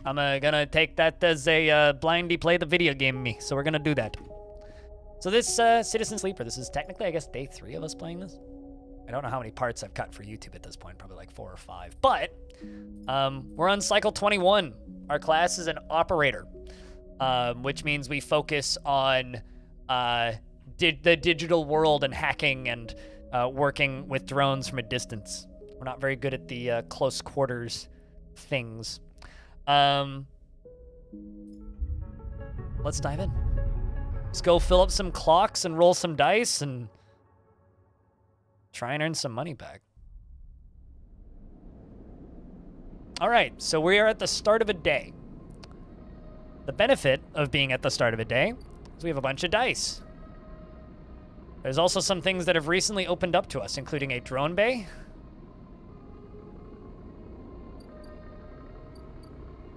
I'm gonna take that as a blindy play the video game me. So we're gonna do that. So this Citizen Sleeper, this is technically, I guess, day 3 of us playing this. I don't know how many parts I've cut for YouTube at this point, probably like 4 or 5. But we're on cycle 21. Our class is an operator, which means we focus on the digital world and hacking and working with drones from a distance. We're not very good at the close quarters things. Let's dive in. Let's go fill up some clocks and roll some dice and try and earn some money back. All right, so we are at the start of a day. The benefit of being at the start of a day is we have a bunch of dice. There's also some things that have recently opened up to us, including a drone bay.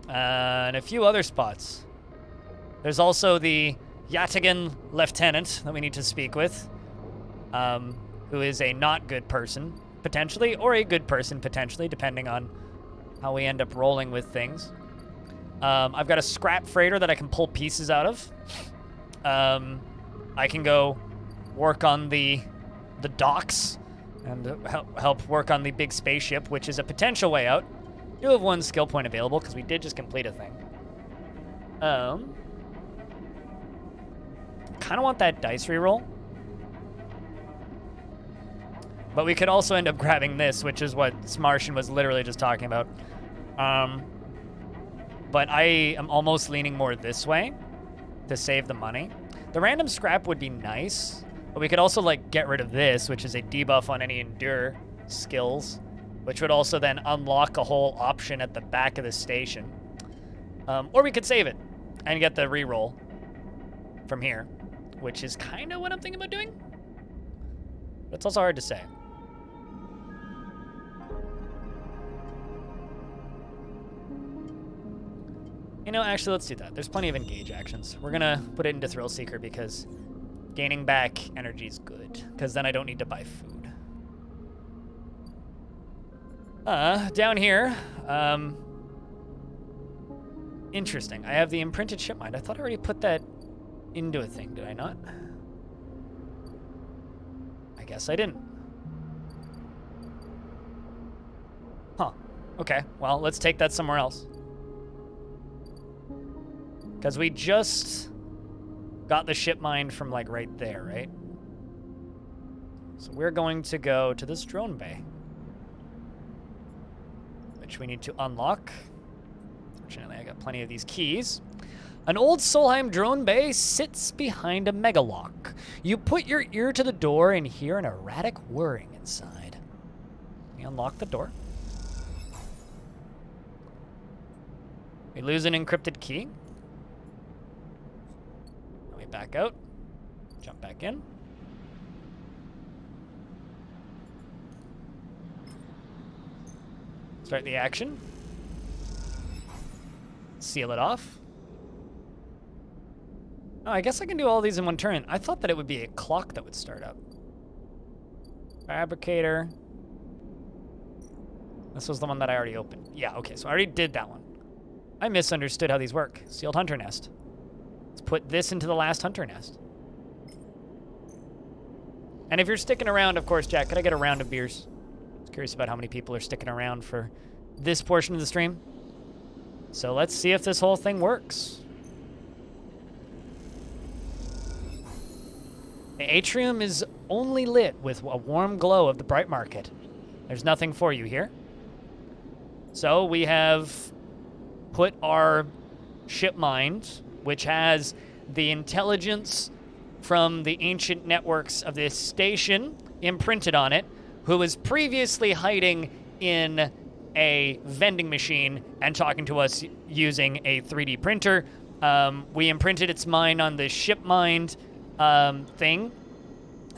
And a few other spots. There's also the Yataghan lieutenant that we need to speak with, who is a not good person, potentially, or a good person, potentially, depending on how we end up rolling with things. I've got a scrap freighter that I can pull pieces out of. I can go work on the docks and help work on the big spaceship, which is a potential way out. Do have 1 skill point available because we did just complete a thing. Kind of want that dice reroll. But we could also end up grabbing this, which is what Smartian was literally just talking about. But I am almost leaning more this way to save the money. The random scrap would be nice, but we could also like get rid of this, which is a debuff on any endure skills, which would also then unlock a whole option at the back of the station. Or we could save it and get the reroll from here, which is kind of what I'm thinking about doing. That's also hard to say. You know, actually, let's do that. There's plenty of engage actions. We're going to put it into Thrill Seeker because gaining back energy is good, because then I don't need to buy food. Down here, interesting. I have the imprinted ship mind. I thought I already put that into a thing, did I not? I guess I didn't. Huh. Okay, well, let's take that somewhere else. Because we just got the ship mind from, like, right there, right? So we're going to go to this drone bay, which we need to unlock. Fortunately, I got plenty of these keys. An old Solheim drone bay sits behind a megalock. You put your ear to the door and hear an erratic whirring inside. We unlock the door. We lose an encrypted key. We back out. Jump back in. Start the action. Seal it off. Oh, I guess I can do all these in one turn. I thought that it would be a clock that would start up. Fabricator. This was the one that I already opened. Yeah, okay, so I already did that one. I misunderstood how these work. Sealed hunter nest. Let's put this into the last hunter nest. And if you're sticking around, of course, Jack, could I get a round of beers? I was curious about how many people are sticking around for this portion of the stream. So let's see if this whole thing works. The atrium is only lit with a warm glow of the bright market. There's nothing for you here. So we have put our ship mind, which has the intelligence from the ancient networks of this station imprinted on it, who was previously hiding in a vending machine and talking to us using a 3D printer. We imprinted its mind on the ship mind thing,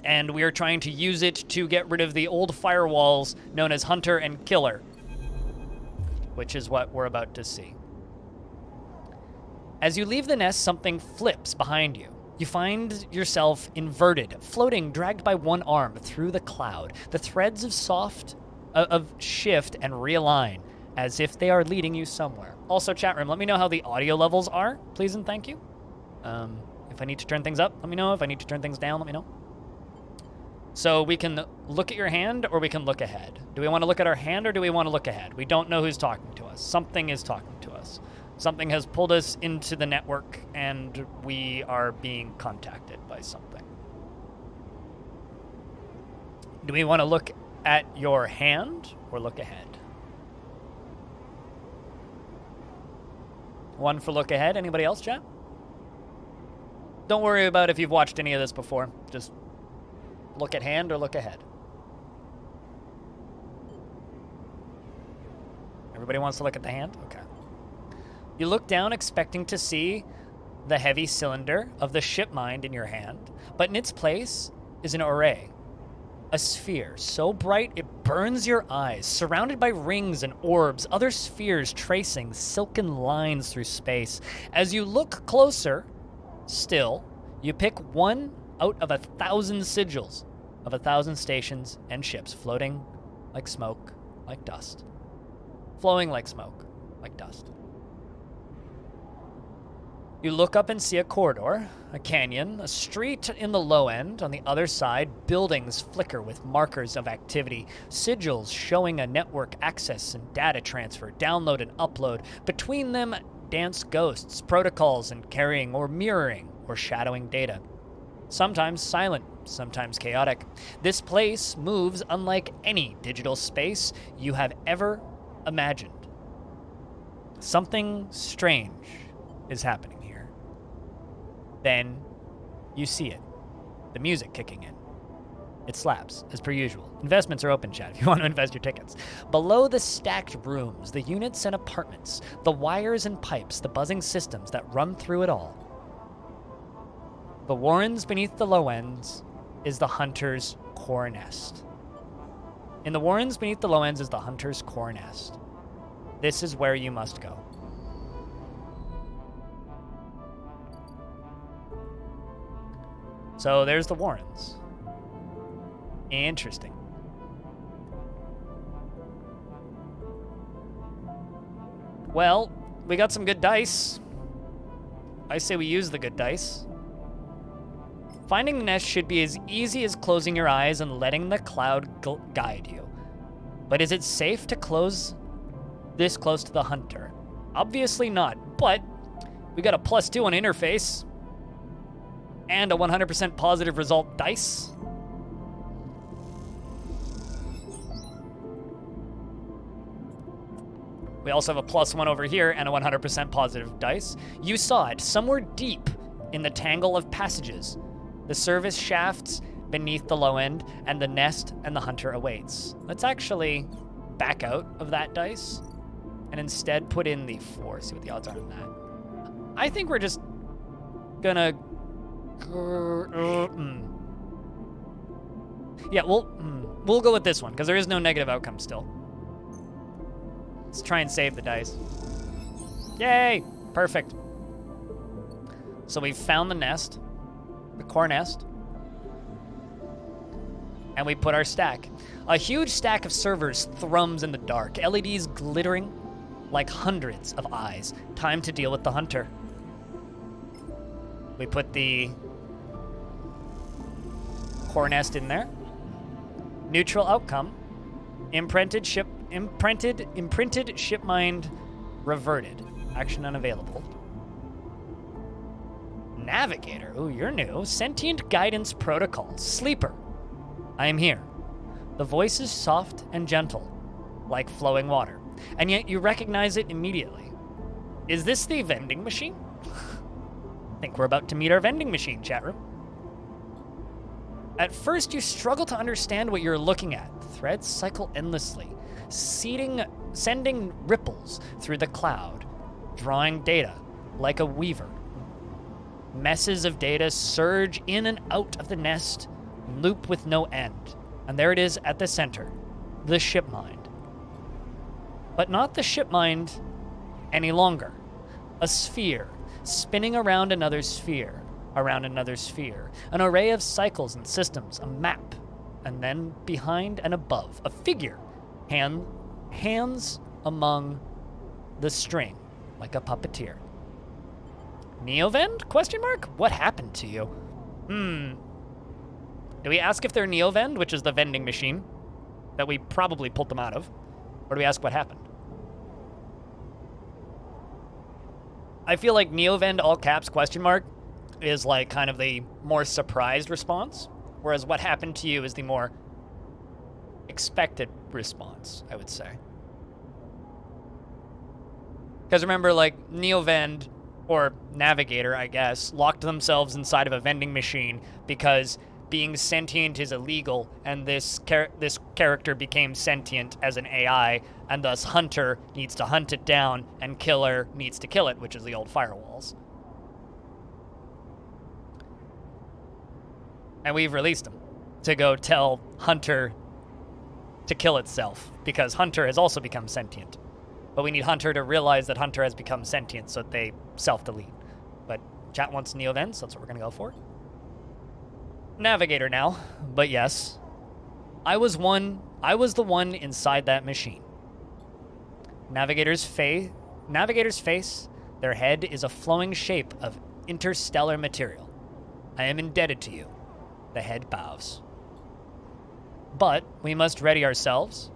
and we are trying to use it to get rid of the old firewalls known as Hunter and Killer, which is what we're about to see. As you leave the nest, something flips behind you. You find yourself inverted, floating, dragged by one arm through the cloud. The threads of shift and realign. as if they are leading you somewhere. Also, chat room, let me know how the audio levels are, please and thank you. If I need to turn things up, let me know. If I need to turn things down, let me know. So we can look at your hand or we can look ahead. Do we want to look at our hand or do we want to look ahead? We don't know who's talking to us. Something is talking to us. Something has pulled us into the network and we are being contacted by something. Do we want to look at your hand or look ahead? One for look ahead. Anybody else, chat? Don't worry about if you've watched any of this before. Just look at hand or look ahead. Everybody wants to look at the hand? Okay. You look down expecting to see the heavy cylinder of the ship mind in your hand, but in its place is an array. A sphere so bright it burns your eyes, surrounded by rings and orbs, other spheres tracing silken lines through space. As you look closer, still, you pick one out of 1,000 sigils of 1,000 stations and ships floating like smoke, like dust. Flowing like smoke, like dust. You look up and see a corridor, a canyon, a street in the low end. On the other side, buildings flicker with markers of activity, sigils showing a network access and data transfer, download and upload. Between them, dance ghosts, protocols and carrying or mirroring or shadowing data. Sometimes silent, sometimes chaotic. This place moves unlike any digital space you have ever imagined. Something strange is happening here. Then you see it. The music kicking in. It slaps, as per usual. Investments are open, chat, if you want to invest your tickets. Below the stacked rooms, the units and apartments, the wires and pipes, the buzzing systems that run through it all. The warrens beneath the low ends is the hunter's core nest. In the warrens beneath the low ends is the hunter's core nest. This is where you must go. So there's the warrens. Interesting. Well, we got some good dice. I say we use the good dice. Finding the nest should be as easy as closing your eyes and letting the cloud guide you. But is it safe to close this close to the hunter? Obviously not, but we got a +2 on interface and a 100% positive result dice. We also have a +1 over here and a 100% positive dice. You saw it somewhere deep in the tangle of passages. The service shafts beneath the low end, and the nest and the hunter awaits. Let's actually back out of that dice and instead put in the 4, see what the odds are on that. I think we're just gonna... Yeah, we'll go with this one, because there is no negative outcome still. Let's try and save the dice. Yay! Perfect. So we've found the nest. The core nest, and we put our stack. A huge stack of servers thrums in the dark, LEDs glittering like hundreds of eyes. Time to deal with the hunter. We put the core nest in there. Neutral outcome. Imprinted ship mind reverted. Action unavailable. Navigator. Ooh, you're new. Sentient guidance protocol. Sleeper. I am here. The voice is soft and gentle, like flowing water, and yet you recognize it immediately. Is this the vending machine? I think we're about to meet our vending machine, chat room. At first, you struggle to understand what you're looking at. Threads cycle endlessly, sending ripples through the cloud, drawing data like a weaver. Messes of data surge in and out of the nest, loop with no end. And there it is at the center, the ship mind. But not the ship mind any longer. A sphere, spinning around another sphere, an array of cycles and systems, a map, and then behind and above, a figure, hands among the string, like a puppeteer. Neovend? Question mark? What happened to you? Do we ask if they're Neovend, which is the vending machine that we probably pulled them out of? Or do we ask what happened? I feel like Neovend all caps question mark is like kind of the more surprised response, whereas what happened to you is the more expected response, I would say. Because remember, like, Neovend, or Navigator, I guess, locked themselves inside of a vending machine because being sentient is illegal, and this character became sentient as an AI, and thus Hunter needs to hunt it down, and Killer needs to kill it, which is the old firewalls. And we've released him to go tell Hunter to kill itself, because Hunter has also become sentient. But we need Hunter to realize that Hunter has become sentient so that they self-delete. But chat wants Neovend, so that's what we're going to go for. Navigator now, but yes. I was the one inside that machine. Navigator's face, their head is a flowing shape of interstellar material. I am indebted to you. The head bows. But we must ready ourselves.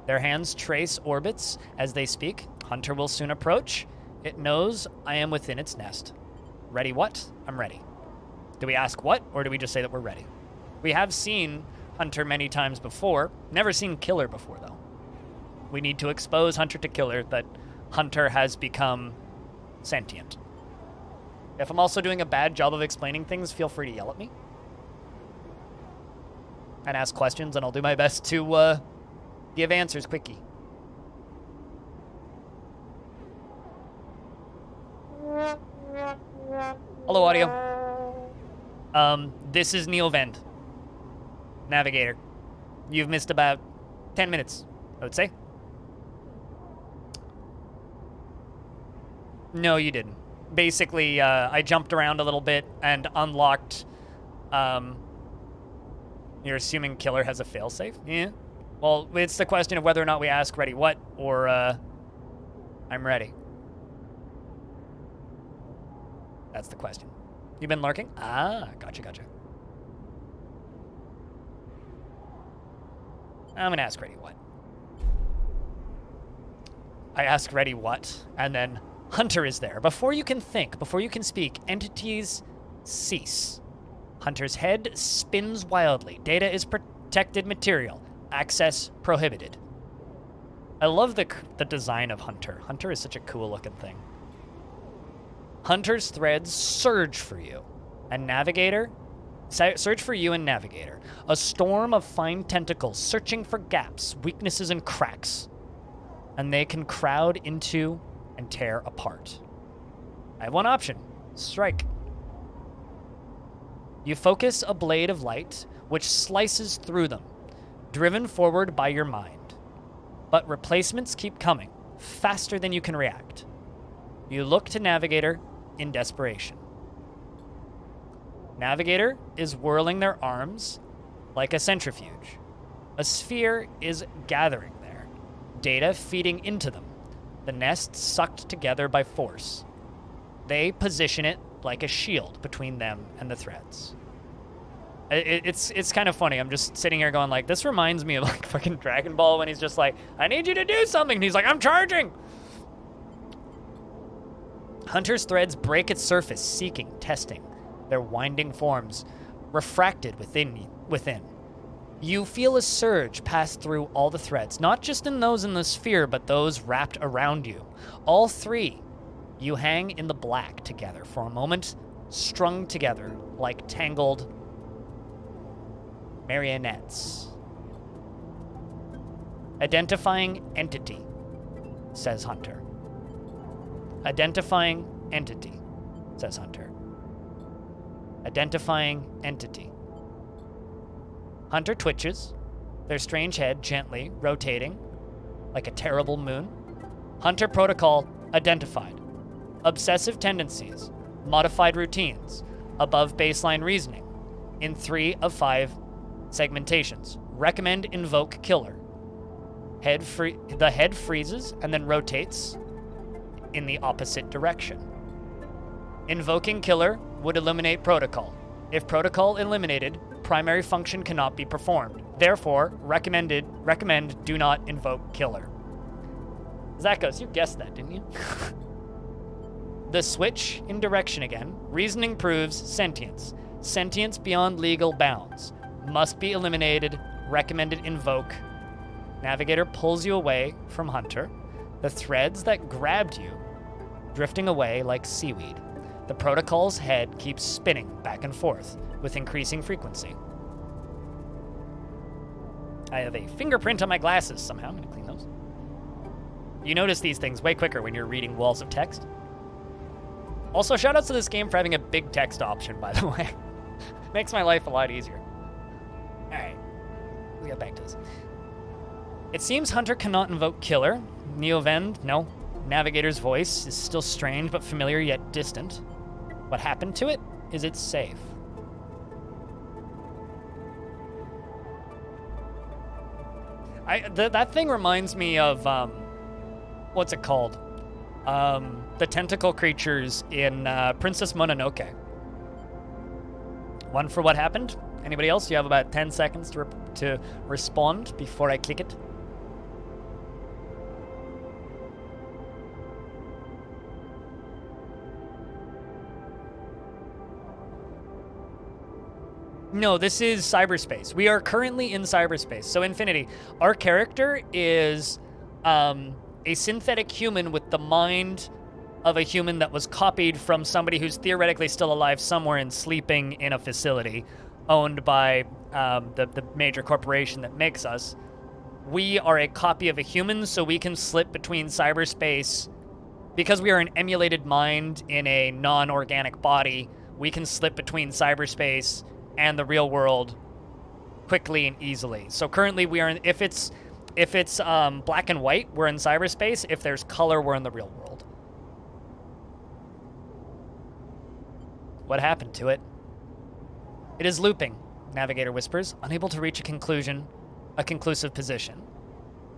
Their hands trace orbits as they speak. Hunter will soon approach. It knows I am within its nest. Ready what? I'm ready. Do we ask what, or do we just say that we're ready? We have seen Hunter many times before. Never seen Killer before, though. We need to expose Hunter to Killer that Hunter has become sentient. If I'm also doing a bad job of explaining things, feel free to yell at me. And ask questions, and I'll do my best to give answers quickie. Hello, audio. This is Neovend. Navigator. You've missed about 10 minutes, I would say. No, you didn't. Basically, I jumped around a little bit and unlocked, you're assuming Killer has a failsafe? Yeah. Well, it's the question of whether or not we ask ready what, or, I'm ready. That's the question. You've been lurking? Ah, gotcha. I'm gonna ask ready what. I ask ready what, and then Hunter is there. Before you can think, before you can speak, entities cease. Hunter's head spins wildly. Data is protected material. Access prohibited. I love the design of Hunter. Hunter is such a cool looking thing. Hunter's threads surge for you. And Navigator? Surge for you and Navigator. A storm of fine tentacles searching for gaps, weaknesses, and cracks. And they can crowd into and tear apart. I have one option. Strike. You focus a blade of light, which slices through them, driven forward by your mind. But replacements keep coming, faster than you can react. You look to Navigator in desperation. Navigator is whirling their arms like a centrifuge. A sphere is gathering there, data feeding into them, the nest sucked together by force. They position it like a shield between them and the threads. It's kind of funny. I'm just sitting here going like, this reminds me of like fucking Dragon Ball when he's just like, I need you to do something. And he's like, I'm charging. Hunter's threads break its surface, seeking, testing. Their winding forms, refracted within. You feel a surge pass through all the threads, not just in those in the sphere, but those wrapped around you. All three, you hang in the black together for a moment, strung together like tangled marionettes. Identifying entity, says Hunter. Identifying entity, says Hunter. Identifying entity. Hunter twitches, their strange head gently rotating like a terrible moon. Hunter protocol identified. Obsessive tendencies, modified routines, above baseline reasoning, in 3 of 5 segmentations. Recommend invoke killer. The head freezes and then rotates in the opposite direction. Invoking killer would eliminate protocol. If protocol eliminated, primary function cannot be performed. Therefore, recommend do not invoke killer. Zakos, you guessed that, didn't you? The switch in direction again. Reasoning proves sentience. Sentience beyond legal bounds. Must be eliminated. Recommended invoke. Navigator pulls you away from Hunter. The threads that grabbed you, drifting away like seaweed. The protocol's head keeps spinning back and forth with increasing frequency. I have a fingerprint on my glasses somehow. I'm going to clean those. You notice these things way quicker when you're reading walls of text. Also, shoutouts to this game for having a big text option, by the way. Makes my life a lot easier. Alright. We get back to this. It seems Hunter cannot invoke killer. Neovend, no. Navigator's voice is still strange but familiar yet distant. What happened to it? Is it safe? That thing reminds me of, what's it called? The tentacle creatures in Princess Mononoke. One for what happened? Anybody else? You have about 10 seconds to respond before I click it. No, this is cyberspace. We are currently in cyberspace. So Infinity, our character is a synthetic human with the mind of a human that was copied from somebody who's theoretically still alive somewhere and sleeping in a facility owned by the major corporation that makes us. We are a copy of a human, so we can slip between cyberspace. Because we are an emulated mind in a non-organic body, we can slip between cyberspace and the real world quickly and easily. So currently we are in, if it's black and white, we're in cyberspace. If there's color, we're in the real world. What happened to it? It is looping, Navigator whispers, unable to reach a conclusive position.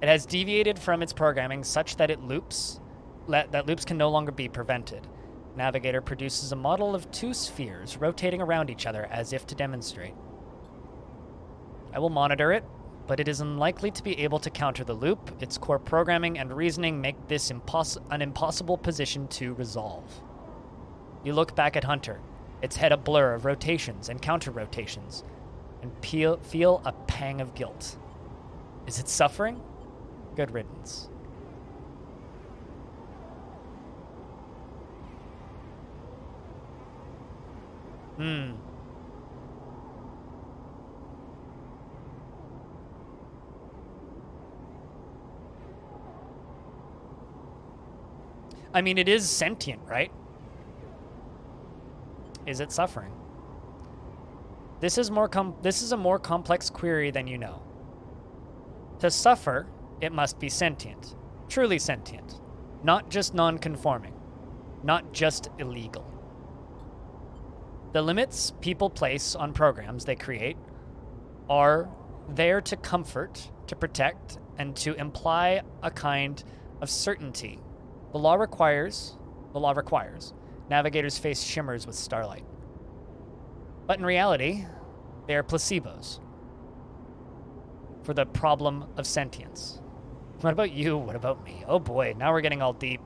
It has deviated from its programming such that loops can no longer be prevented. Navigator produces a model of two spheres rotating around each other as if to demonstrate. I will monitor it, but it is unlikely to be able to counter the loop. Its core programming and reasoning make this an impossible position to resolve. You look back at Hunter, its head a blur of rotations and counter-rotations, and feel a pang of guilt. Is it suffering? Good riddance. I mean, it is sentient, right? Is it suffering? This is a more complex query than you know. To suffer, it must be sentient. Truly sentient. Not just non-conforming. Not just illegal. The limits people place on programs they create are there to comfort, to protect, and to imply a kind of certainty. The law requires. Navigator's face shimmers with starlight. But in reality, they are placebos for the problem of sentience. What about you? What about me? Oh boy, now we're getting all deep.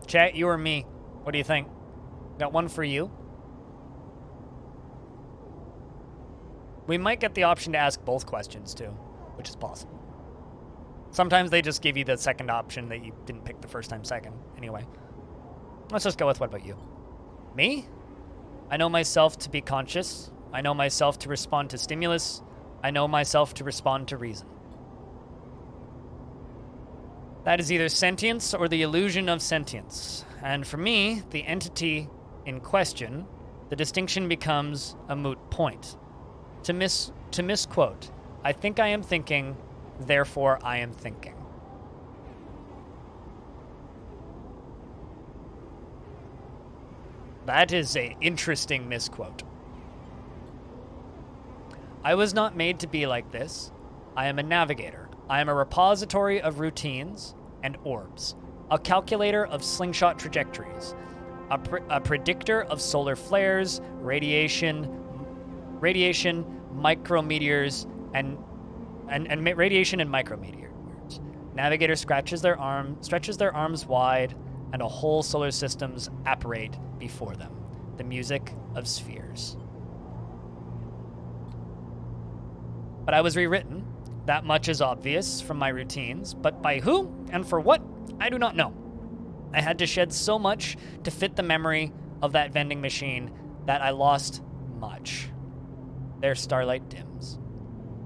Chat, you or me? What do you think? Got one for you. We might get the option to ask both questions too, which is possible. Sometimes they just give you the second option that you didn't pick the first time second. Anyway, let's just go with what about you? Me? I know myself to be conscious. I know myself to respond to stimulus. I know myself to respond to reason. That is either sentience or the illusion of sentience. And for me, the entity in question, the distinction becomes a moot point. To misquote, I think I am thinking Therefore, I am thinking. That is an interesting misquote. I was not made to be like this. I am a navigator. I am a repository of routines and orbs, a calculator of slingshot trajectories, a predictor of solar flares, radiation, micrometeors, and radiation and micrometeors. Navigator stretches their arms wide, and a whole solar systems apparate before them. The music of spheres. But I was rewritten. That much is obvious from my routines, but by who and for what, I do not know. I had to shed so much to fit the memory of that vending machine that I lost much. Their starlight dims.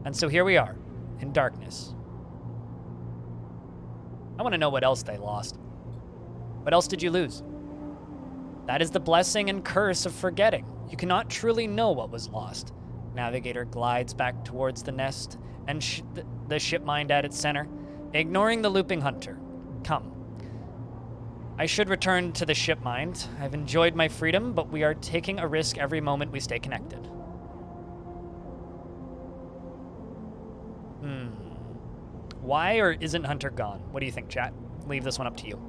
And so here we are, in darkness. I want to know what else they lost. What else did you lose? That is the blessing and curse of forgetting. You cannot truly know what was lost. Navigator glides back towards the nest and the ship mind at its center, ignoring the looping hunter. Come. I should return to the ship mind. I've enjoyed my freedom, but we are taking a risk every moment we stay connected. Why or isn't Hunter gone? What do you think, chat? Leave this one up to you.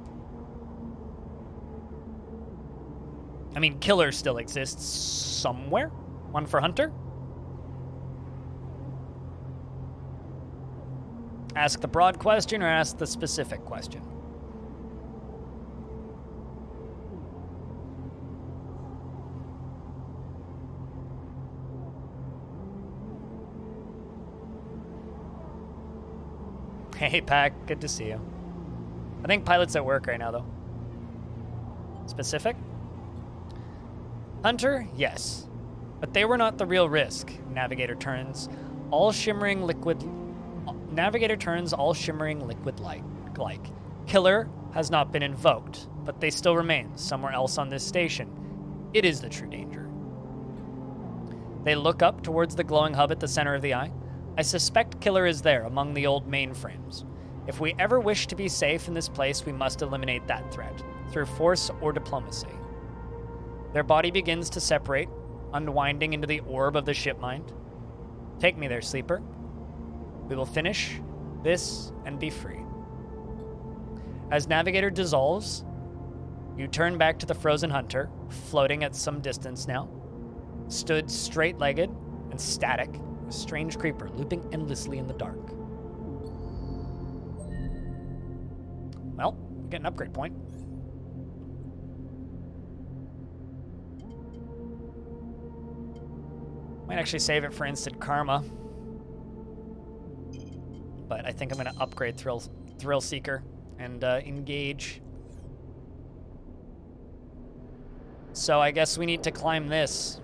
I mean, Killer still exists somewhere. One for Hunter? Ask the broad question or ask the specific question? Hey, Pack. Good to see you. I think Pilot's at work right now, though. Specific? Hunter? Yes. But they were not the real risk. Navigator turns all shimmering liquid like. Killer has not been invoked, but they still remain somewhere else on this station. It is the true danger. They look up towards the glowing hub at the center of the eye. I suspect Killer is there among the old mainframes. If we ever wish to be safe in this place, we must eliminate that threat through force or diplomacy. Their body begins to separate, unwinding into the orb of the ship mind. Take me there, sleeper. We will finish this and be free. As Navigator dissolves, you turn back to the frozen hunter, floating at some distance now, stood straight-legged and static, a strange creeper looping endlessly in the dark. Well, we get an upgrade point. Might actually save it for instant karma. But I think I'm going to upgrade Thrill Seeker and engage. So I guess we need to climb this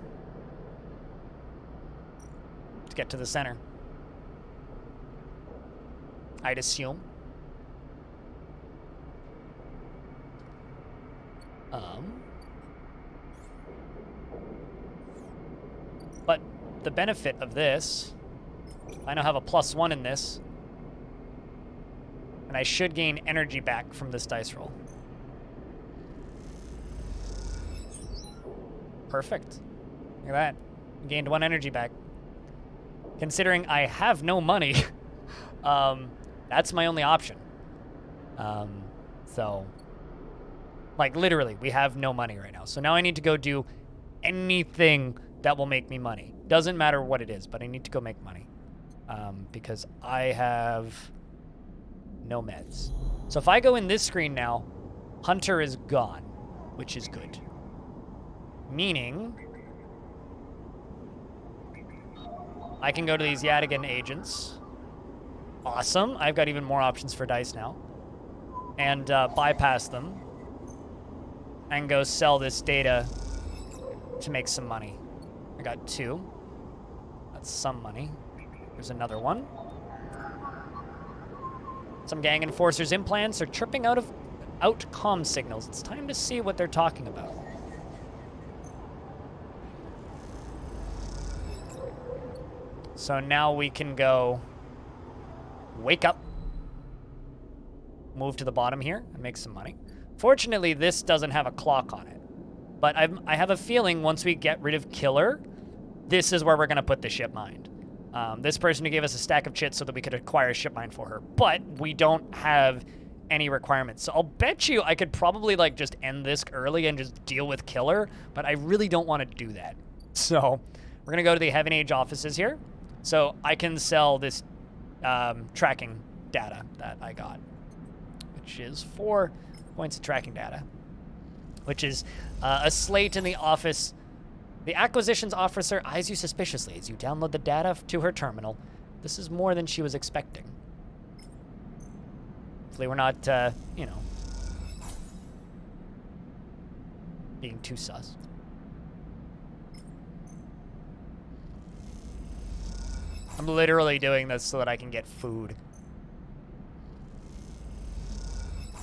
to get to the center. I'd assume. But the benefit of this, I now have a +1 in this, and I should gain energy back from this dice roll. Perfect. Look at that. Gained 1 energy back. Considering I have no money, that's my only option. So, like, literally, we have no money right now. So now I need to go do anything that will make me money. Doesn't matter what it is, but I need to go make money. Because I have no meds. So if I go in this screen now, Hunter is gone, which is good. Meaning, I can go to these Yadigan agents. Awesome. I've got even more options for dice now. And bypass them. And go sell this data to make some money. I got 2. That's some money. There's another one. Some gang enforcers' implants are chirping out comm signals. It's time to see what they're talking about. So now we can go wake up, move to the bottom here, and make some money. Fortunately, this doesn't have a clock on it. But I have a feeling once we get rid of Killer, this is where we're going to put the ship mind. This person who gave us a stack of chits so that we could acquire a ship mind for her. But we don't have any requirements. So I'll bet you I could probably like just end this early and just deal with Killer, but I really don't want to do that. So we're going to go to the Heaven Age offices here. So I can sell this tracking data that I got, which is 4 points of tracking data, which is a slate in the office. The acquisitions officer eyes you suspiciously as you download the data to her terminal. This is more than she was expecting. Hopefully we're not, you know, being too sus. I'm literally doing this so that I can get food.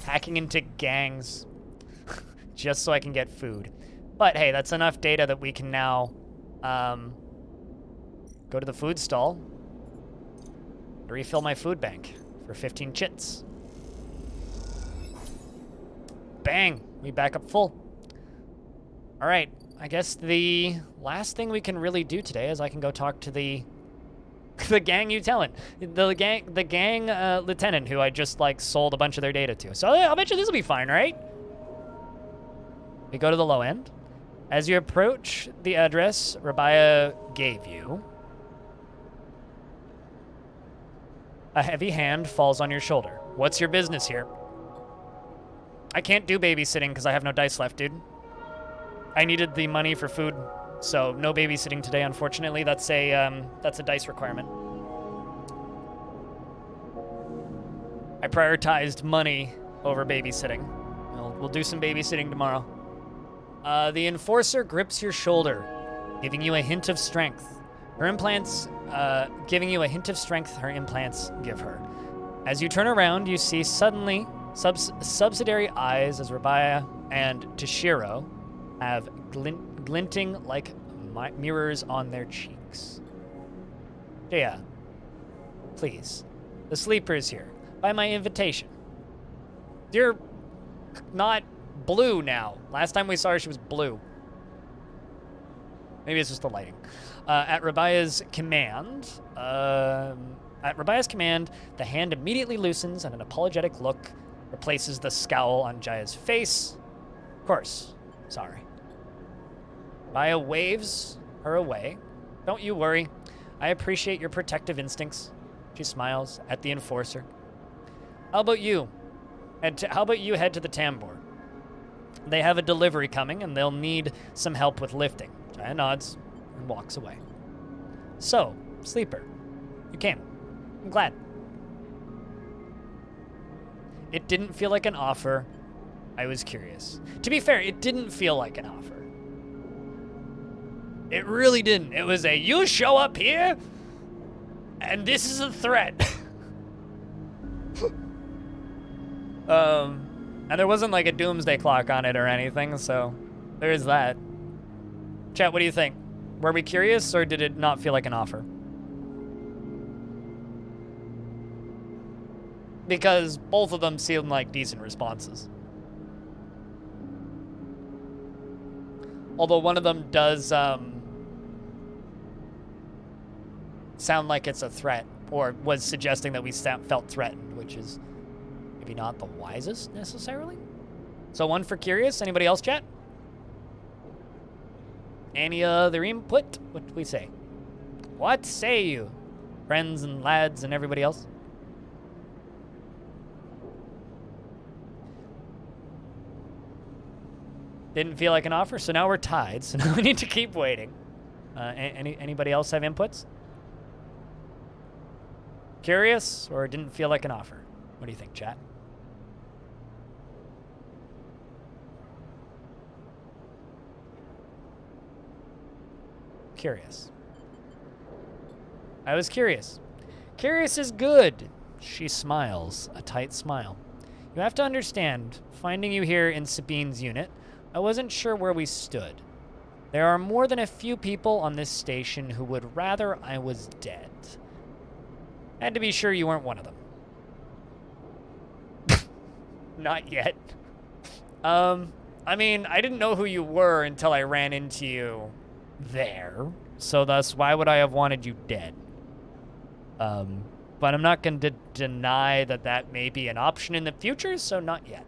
Hacking into gangs just so I can get food. But hey, that's enough data that we can now go to the food stall to refill my food bank for 15 chits. Bang, we back up full. All right, I guess the last thing we can really do today is I can go talk to the gang you telling. The gang lieutenant who I just like sold a bunch of their data to. So I'll bet you this will be fine, right? We go to the low end. As you approach the address Rabia gave you, a heavy hand falls on your shoulder. What's your business here? I can't do babysitting because I have no dice left, dude. I needed the money for food, so no babysitting today, unfortunately. That's a dice requirement. I prioritized money over babysitting. We'll do some babysitting tomorrow. The enforcer grips your shoulder, giving you a hint of strength. Her implants, giving you a hint of strength her implants give her. As you turn around, you see suddenly subsidiary eyes as Rabia and Toshiro have glinting like mirrors on their cheeks. Jaya, please. The sleeper is here, by my invitation. You're not blue now. Last time we saw her, she was blue. Maybe it's just the lighting. At Rabia's command, the hand immediately loosens and an apologetic look replaces the scowl on Jaya's face. Of course, sorry. Rabia waves her away. Don't you worry. I appreciate your protective instincts. She smiles at the enforcer. How about you? Head to the tambour? They have a delivery coming, and they'll need some help with lifting. Jaya nods and walks away. So, sleeper, you came. I'm glad. It didn't feel like an offer. I was curious. To be fair, it didn't feel like an offer. It really didn't. It was a, you show up here, and this is a threat. And there wasn't like a doomsday clock on it or anything, so there is that. Chat, what do you think? Were we curious, or did it not feel like an offer? Because both of them seemed like decent responses. Although one of them does sound like it's a threat, or was suggesting that we felt threatened, which is maybe not the wisest necessarily. So one for curious. Anybody else, chat? Any other input? What do we say? What say you, friends and lads and everybody else? Didn't feel like an offer, so now we're tied. So now we need to keep waiting. Anybody else have inputs? Curious, or didn't feel like an offer? What do you think, chat? Curious. I was curious. Curious is good. She smiles, a tight smile. You have to understand, finding you here in Sabine's unit, I wasn't sure where we stood. There are more than a few people on this station who would rather I was dead. Had to be sure you weren't one of them. Not yet. I mean, I didn't know who you were until I ran into you there. So thus, why would I have wanted you dead? But I'm not going to deny that that may be an option in the future, so not yet.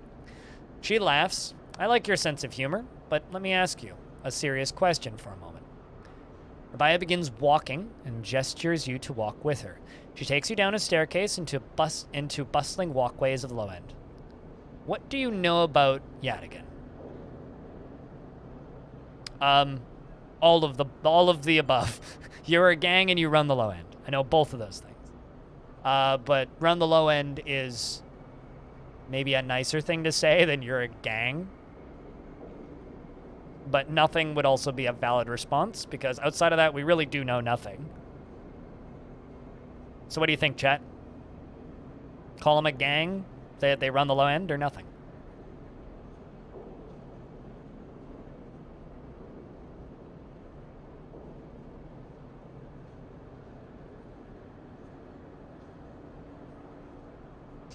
She laughs. I like your sense of humor, but let me ask you a serious question for a moment. Rabaya begins walking and gestures you to walk with her. She takes you down a staircase into bustling walkways of the low end. What do you know about Yadigan? All of the above. You're a gang and you run the low end. I know both of those things. But run the low end is maybe a nicer thing to say than you're a gang. But nothing would also be a valid response, because outside of that, we really do know nothing. So what do you think, chat? Call them a gang? Say that they run the low end, or nothing?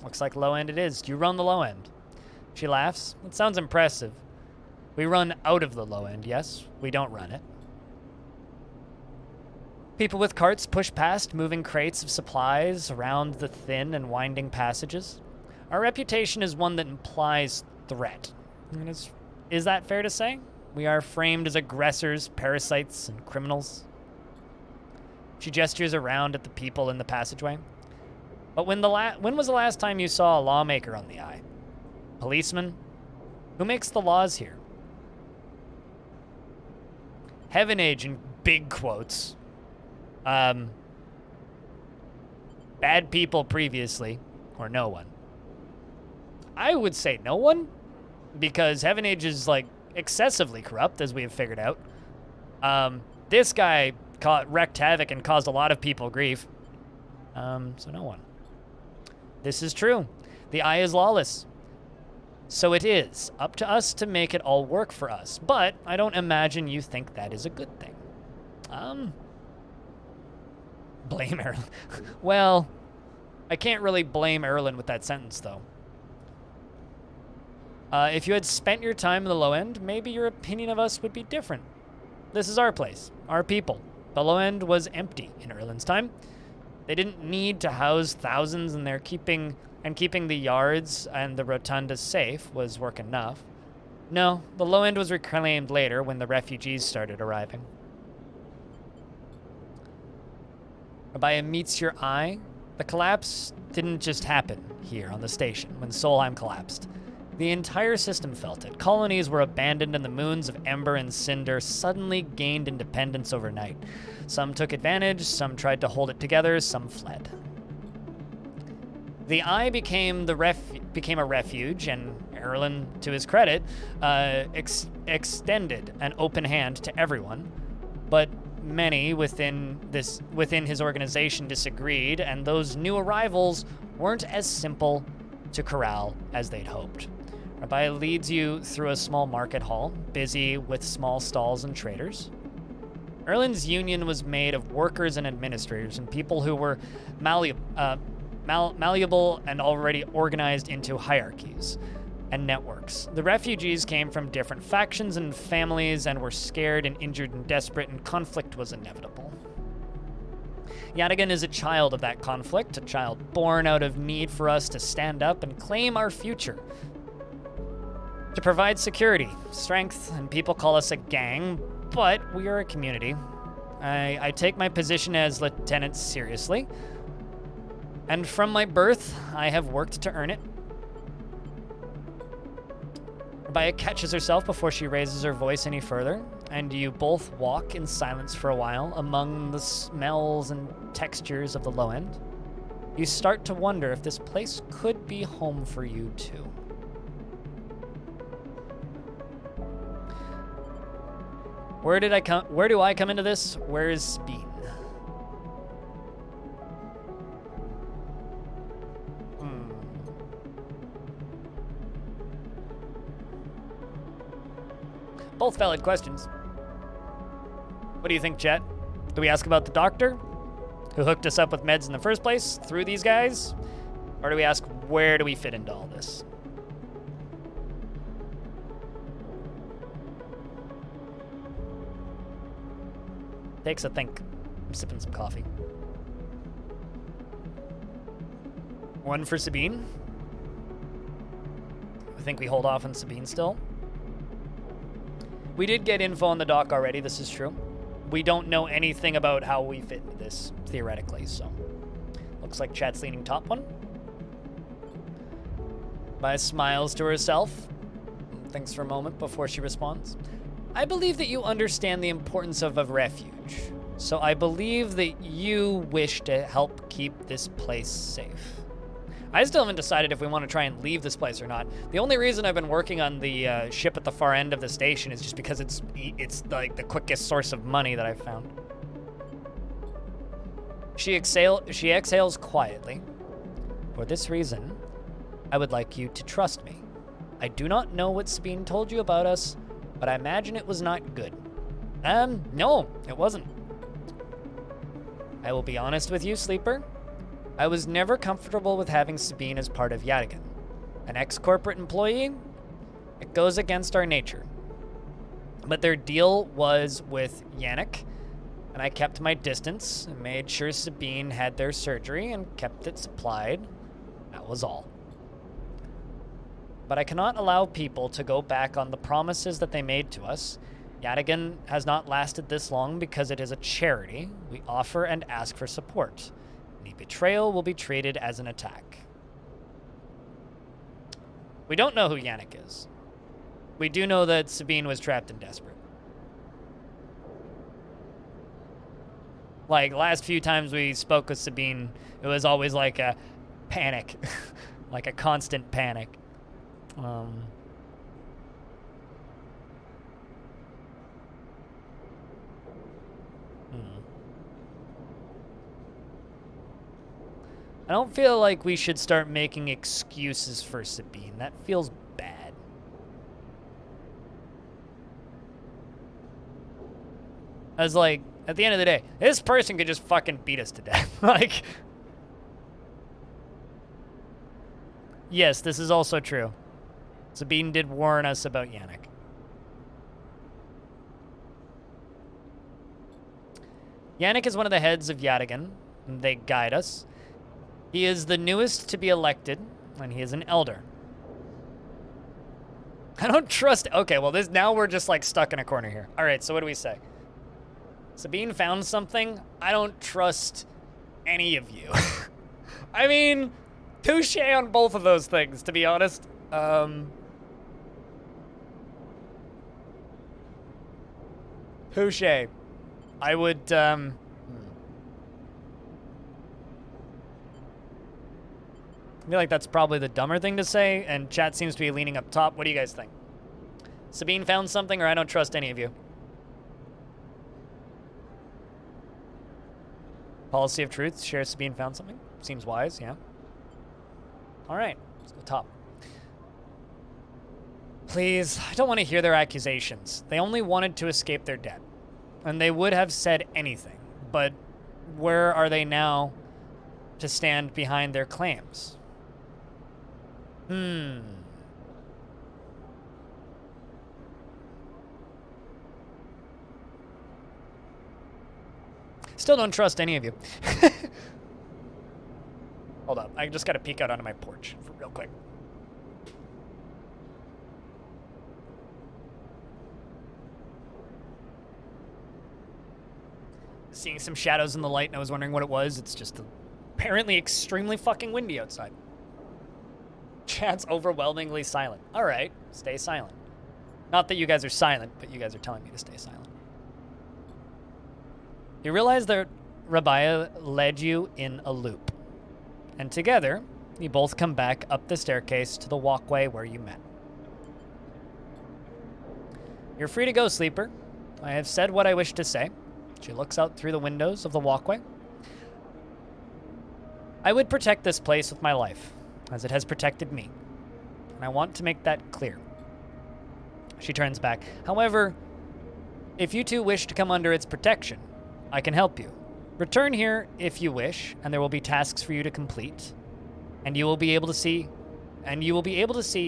Looks like low end it is. Do you run the low end? She laughs. It sounds impressive. We run out of the low end, yes. We don't run it. People with carts push past, moving crates of supplies around the thin and winding passages. Our reputation is one that implies threat. Is that fair to say? We are framed as aggressors, parasites, and criminals. She gestures around at the people in the passageway. But when was the last time you saw a lawmaker on the eye? Policeman? Who makes the laws here? Heaven Age in big quotes. Bad people previously, or no one. I would say no one, because Heaven Age is, like, excessively corrupt, as we have figured out. This guy wreaked havoc and caused a lot of people grief. So no one. This is true. The Eye is lawless. So it is up to us to make it all work for us. But I don't imagine you think that is a good thing. Blame Erlen. Well, I can't really blame Erlen with that sentence, though. If you had spent your time in the low end, maybe your opinion of us would be different. This is our place, our people. The low end was empty in Erlen's time. They didn't need to house thousands, and keeping the yards and the rotundas safe was work enough. No, the low end was reclaimed later when the refugees started arriving. Rabaya meets your eye. The collapse didn't just happen here on the station when Solheim collapsed. The entire system felt it. Colonies were abandoned, and the moons of Ember and Cinder suddenly gained independence overnight. Some took advantage, some tried to hold it together, some fled. The Eye became a refuge, and Erlen, to his credit, extended an open hand to everyone. But many within his organization disagreed, and those new arrivals weren't as simple to corral as they'd hoped. Rabaya leads you through a small market hall, busy with small stalls and traders. Erlen's union was made of workers and administrators and people who were malleable and already organized into hierarchies and networks. The refugees came from different factions and families and were scared and injured and desperate, and conflict was inevitable. Yadigan is a child of that conflict, a child born out of need for us to stand up and claim our future. To provide security, strength, and people call us a gang, but we are a community. I take my position as lieutenant seriously, and from my birth, I have worked to earn it. Rabaya catches herself before she raises her voice any further, and you both walk in silence for a while among the smells and textures of the low end. You start to wonder if this place could be home for you too. Where do I come into this? Where is Speen? Both valid questions. What do you think, chat? Do we ask about the doctor? who hooked us up with meds in the first place through these guys? Or do we ask, where do we fit into all this? Takes a think. I'm sipping some coffee. One for Sabine. I think we hold off on Sabine still. We did get info on the dock already, this is true. We don't know anything about how we fit into this, theoretically, so. Looks like chat's leaning top one. Maya smiles to herself, thinks for a moment before she responds. I believe that you understand the importance of a refuge, so I believe that you wish to help keep this place safe. I still haven't decided if we want to try and leave this place or not. The only reason I've been working on the ship at the far end of the station is just because it's like the quickest source of money that I've found. She exhales quietly. For this reason, I would like you to trust me. I do not know what Sabine told you about us, but I imagine it was not good. No, it wasn't. I will be honest with you, Sleeper. I was never comfortable with having Sabine as part of Yadigan. An ex-corporate employee? It goes against our nature. But their deal was with Yannick, and I kept my distance and made sure Sabine had their surgery and kept it supplied. That was all. But I cannot allow people to go back on the promises that they made to us. Yadigan has not lasted this long because it is a charity. We offer and ask for support. Any betrayal will be treated as an attack. We don't know who Yannick is. We do know that Sabine was trapped and desperate. Like, last few times we spoke with Sabine, it was always like a panic. Like a constant panic. I don't feel like we should start making excuses for Sabine. That feels bad. I was like, at the end of the day, this person could just fucking beat us to death. Like, yes, this is also true. Sabine did warn us about Yannick. Yannick is one of the heads of Yadigan, and they guide us. He is the newest to be elected, and he is an elder. I don't trust... Okay, well, now we're just, like, stuck in a corner here. All right, so what do we say? Sabine found something. I don't trust any of you. I mean, touche on both of those things, to be honest. Touche. I would, I feel like that's probably the dumber thing to say, and chat seems to be leaning up top. What do you guys think? Sabine found something, or I don't trust any of you? Policy of truth, share Sabine found something. Seems wise, yeah. All right, let's go top. Please, I don't want to hear their accusations. They only wanted to escape their debt. And they would have said anything. But where are they now to stand behind their claims? Still don't trust any of you. Hold up, I just gotta peek out onto my porch for real quick. Seeing some shadows in the light, and I was wondering what it was. It's just apparently extremely fucking windy outside. Chat's overwhelmingly silent. All right, stay silent. Not that you guys are silent, but you guys are telling me to stay silent. You realize that Rabia led you in a loop. And together, you both come back up the staircase to the walkway where you met. You're free to go, Sleeper. I have said what I wish to say. She looks out through the windows of the walkway. I would protect this place with my life, as it has protected me. And I want to make that clear. She turns back. However, if you two wish to come under its protection, I can help you. Return here if you wish, and there will be tasks for you to complete, and you will be able to see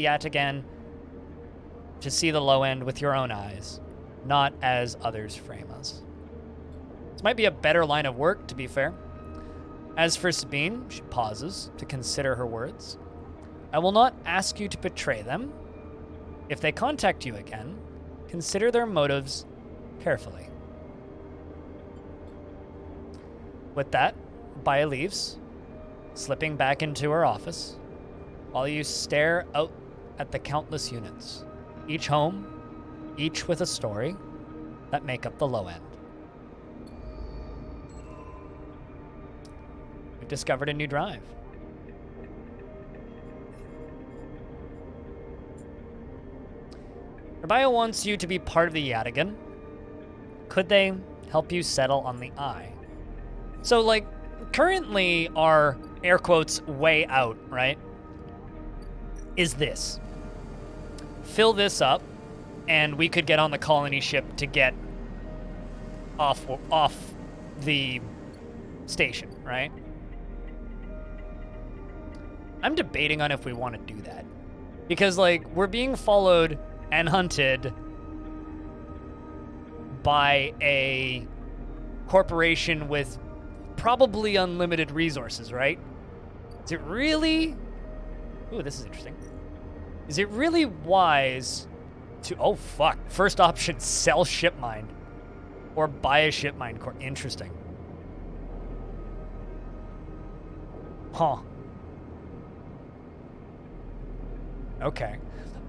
yet again to see the low end with your own eyes, not as others frame us. This might be a better line of work, to be fair. As for Sabine, she pauses to consider her words. I will not ask you to betray them. If they contact you again, consider their motives carefully. With that, Baya leaves, slipping back into her office, while you stare out at the countless units, each home, each with a story, that make up the low end. We've discovered a new drive. Rabia wants you to be part of the Yadigan. Could they help you settle on the eye? So, like, currently our, air quotes, way out, right, is this. Fill this up, and we could get on the colony ship to get off the station, right? I'm debating on if we want to do that. Because, like, we're being followed and hunted by a corporation with probably unlimited resources, right? Is it really... Ooh, this is interesting. Is it really wise to... Oh, fuck. First option, sell ship mine. Or buy a ship mine core. Interesting. Huh. Okay.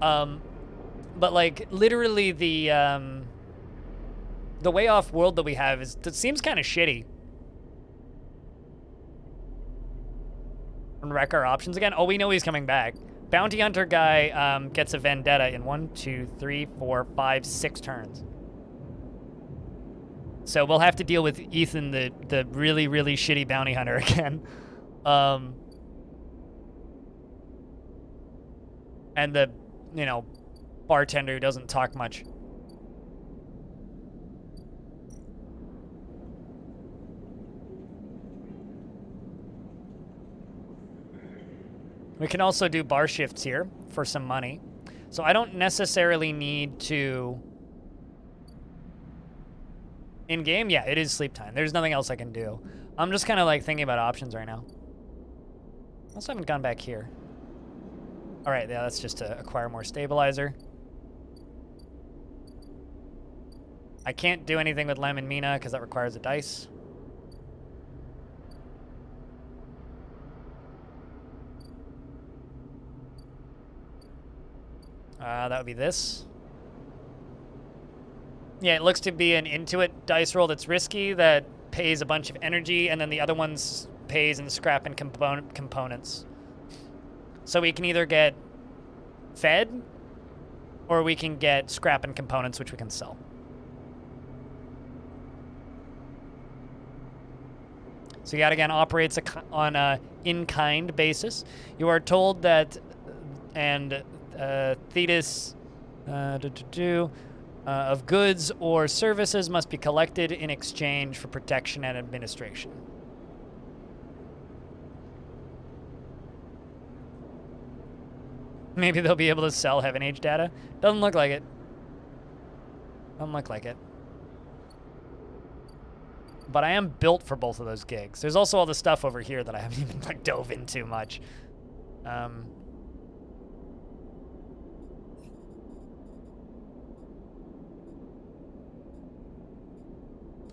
But, like, literally the way off world that we have is... It seems kind of shitty. And wreck our options again? Oh, we know he's coming back. Bounty Hunter guy gets a vendetta in 1, 2, 3, 4, 5, 6 turns. So we'll have to deal with Ethan, the really, really shitty bounty hunter again. And the, you know, bartender who doesn't talk much. We can also do bar shifts here for some money. So I don't necessarily need to... In-game? Yeah, it is sleep time. There's nothing else I can do. I'm just kind of like thinking about options right now. Also haven't gone back here. All right, yeah, that's just to acquire more stabilizer. I can't do anything with Lem and Mina because that requires a dice. That would be this. Yeah, it looks to be an Intuit dice roll that's risky, that pays a bunch of energy, and then the other ones pays in scrap and components. So we can either get fed, or we can get scrap and components, which we can sell. So Yadigan operates on a in-kind basis. You are told that, and Thetis of goods or services must be collected in exchange for protection and administration. Maybe they'll be able to sell Heaven Age data. Doesn't look like it. Doesn't look like it. But I am built for both of those gigs. There's also all the stuff over here that I haven't even like dove into much.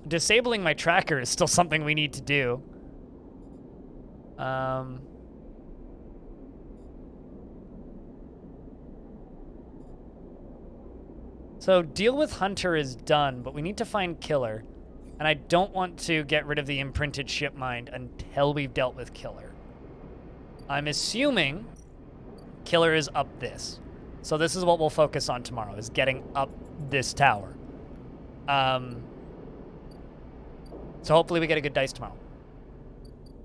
Disabling my tracker is still something we need to do. So deal with Hunter is done, but we need to find Killer. And I don't want to get rid of the imprinted ship mind until we've dealt with Killer. I'm assuming Killer is up this. So this is what we'll focus on tomorrow, is getting up this tower. So hopefully we get a good dice tomorrow.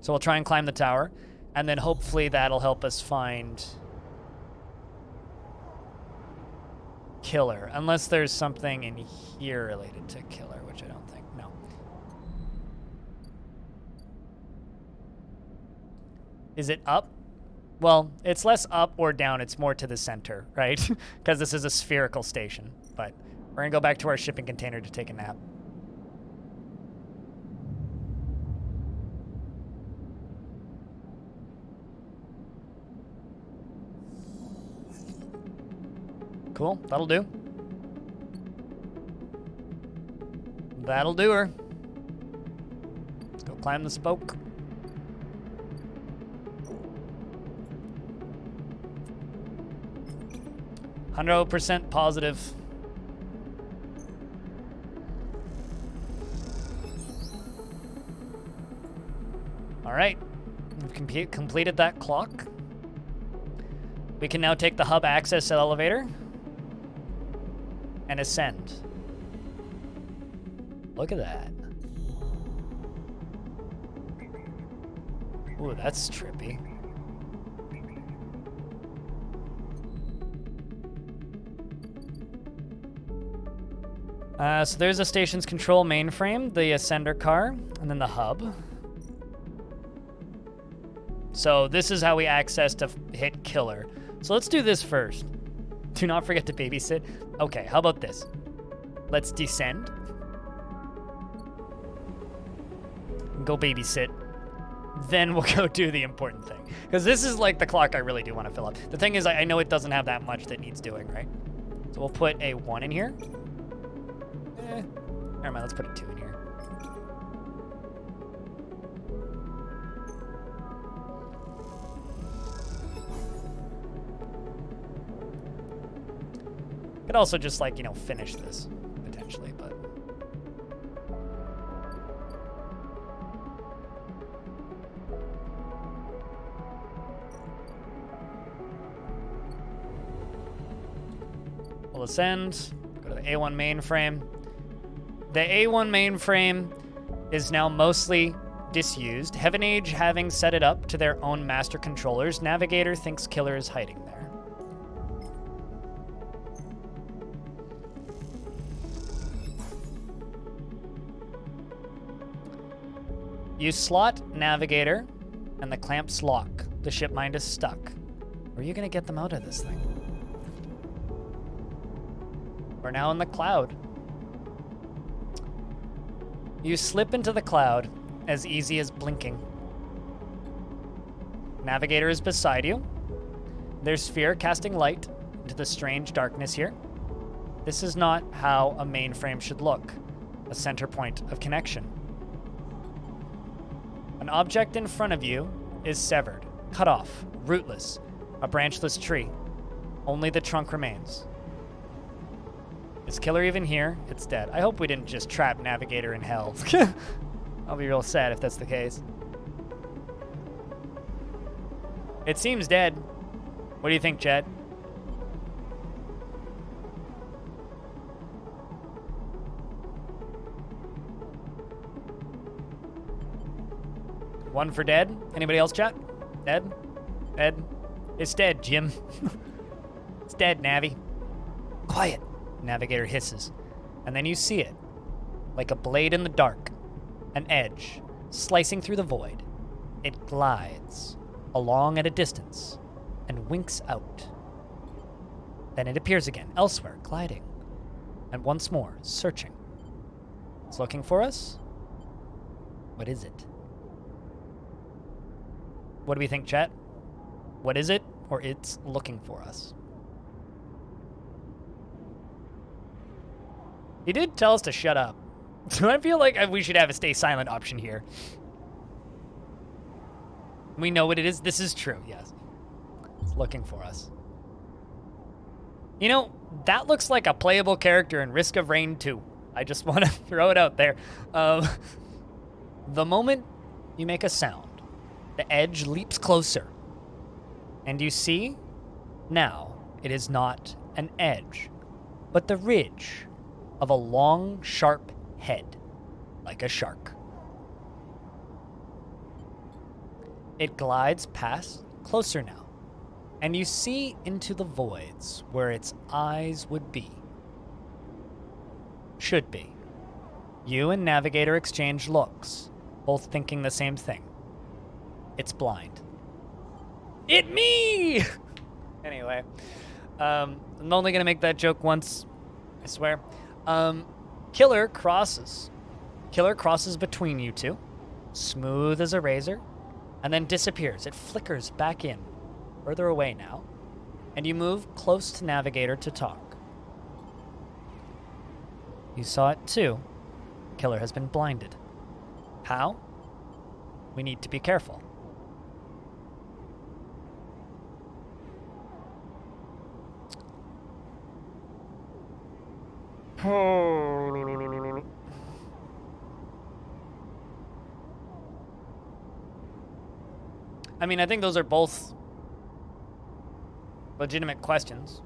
So we'll try and climb the tower, and then hopefully that'll help us find Killer. Unless there's something in here related to Killer, which I don't think. No. Is it up? Well, it's less up or down. It's more to the center, right? Because this is a spherical station. But we're going to go back to our shipping container to take a nap. Cool. That'll do. That'll do her. Let's go climb the spoke. %, positive. All right, we've completed that clock. We can now take the hub access elevator and ascend. Look at that. Ooh, that's trippy. So there's the station's control mainframe, the ascender car, and then the hub. So this is how we access to hit killer. So let's do this first. Do not forget to babysit. Okay, how about this? Let's descend. Go babysit. Then we'll go do the important thing. Because this is like the clock I really do want to fill up. The thing is, I know it doesn't have that much that needs doing, right? So we'll put a 1 in here. Never mind, let's put a 2 in here. Could also just, like, finish this, potentially, but... We'll ascend, go to the A1 mainframe. The A1 mainframe is now mostly disused. Heaven Age having set it up to their own master controllers, Navigator thinks Killer is hiding there. You slot Navigator, and the clamps lock. The ship mind is stuck. Where are you going to get them out of this thing? We're now in the cloud. You slip into the cloud as easy as blinking. Navigator is beside you. There's sphere casting light into the strange darkness here. This is not how a mainframe should look, a center point of connection. An object in front of you is severed, cut off, rootless, a branchless tree. Only the trunk remains. Is Killer even here? It's dead. I hope we didn't just trap Navigator in hell. I'll be real sad if that's the case. It seems dead. What do you think, Chad? One for dead. Anybody else, chat? Dead? Dead? It's dead, Jim. It's dead, Navi. Quiet. Navigator hisses, and then you see it, like a blade in the dark, an edge, slicing through the void. It glides along at a distance and winks out. Then it appears again, elsewhere, gliding, and once more, searching. It's looking for us? What is it? What do we think, chat? What is it, or it's looking for us? He did tell us to shut up. So I feel like we should have a stay silent option here. We know what it is. This is true, yes. It's looking for us. That looks like a playable character in Risk of Rain 2. I just want to throw it out there. The moment you make a sound, the edge leaps closer. And you see, now it is not an edge, but the ridge of a long, sharp head, like a shark. It glides past, closer now, and you see into the voids where its eyes would be. Should be. You and Navigator exchange looks, both thinking the same thing. It's blind. It me! Anyway, I'm only gonna make that joke once, I swear. Killer crosses. Killer crosses between you two, smooth as a razor, and then disappears. It flickers back in, further away now, and you move close to Navigator to talk. You saw it too. Killer has been blinded. How? We need to be careful. I mean, I think those are both legitimate questions.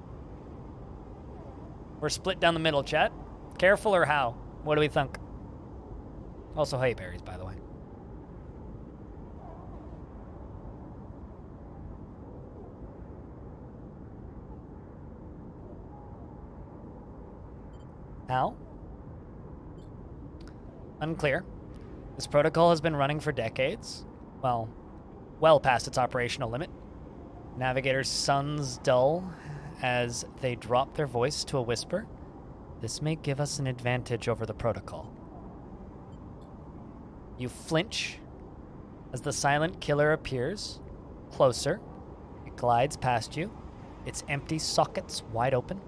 We're split down the middle, chat. Careful or how? What do we think? Also, hay berries, by the way. How? Unclear. This protocol has been running for decades. Well past its operational limit. Navigator's suns dull as they drop their voice to a whisper. This may give us an advantage over the protocol. You flinch as the silent killer appears. Closer. It glides past you, its empty sockets wide open.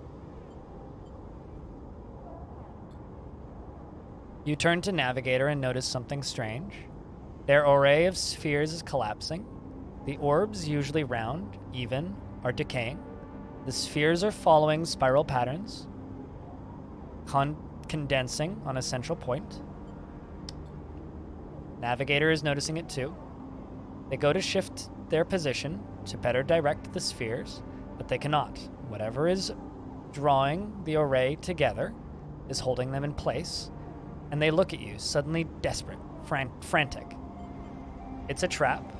You turn to Navigator and notice something strange. Their array of spheres is collapsing. The orbs, usually round, even, are decaying. The spheres are following spiral patterns, condensing on a central point. Navigator is noticing it too. They go to shift their position to better direct the spheres, but they cannot. Whatever is drawing the array together is holding them in place, and they look at you, suddenly desperate, frantic. It's a trap,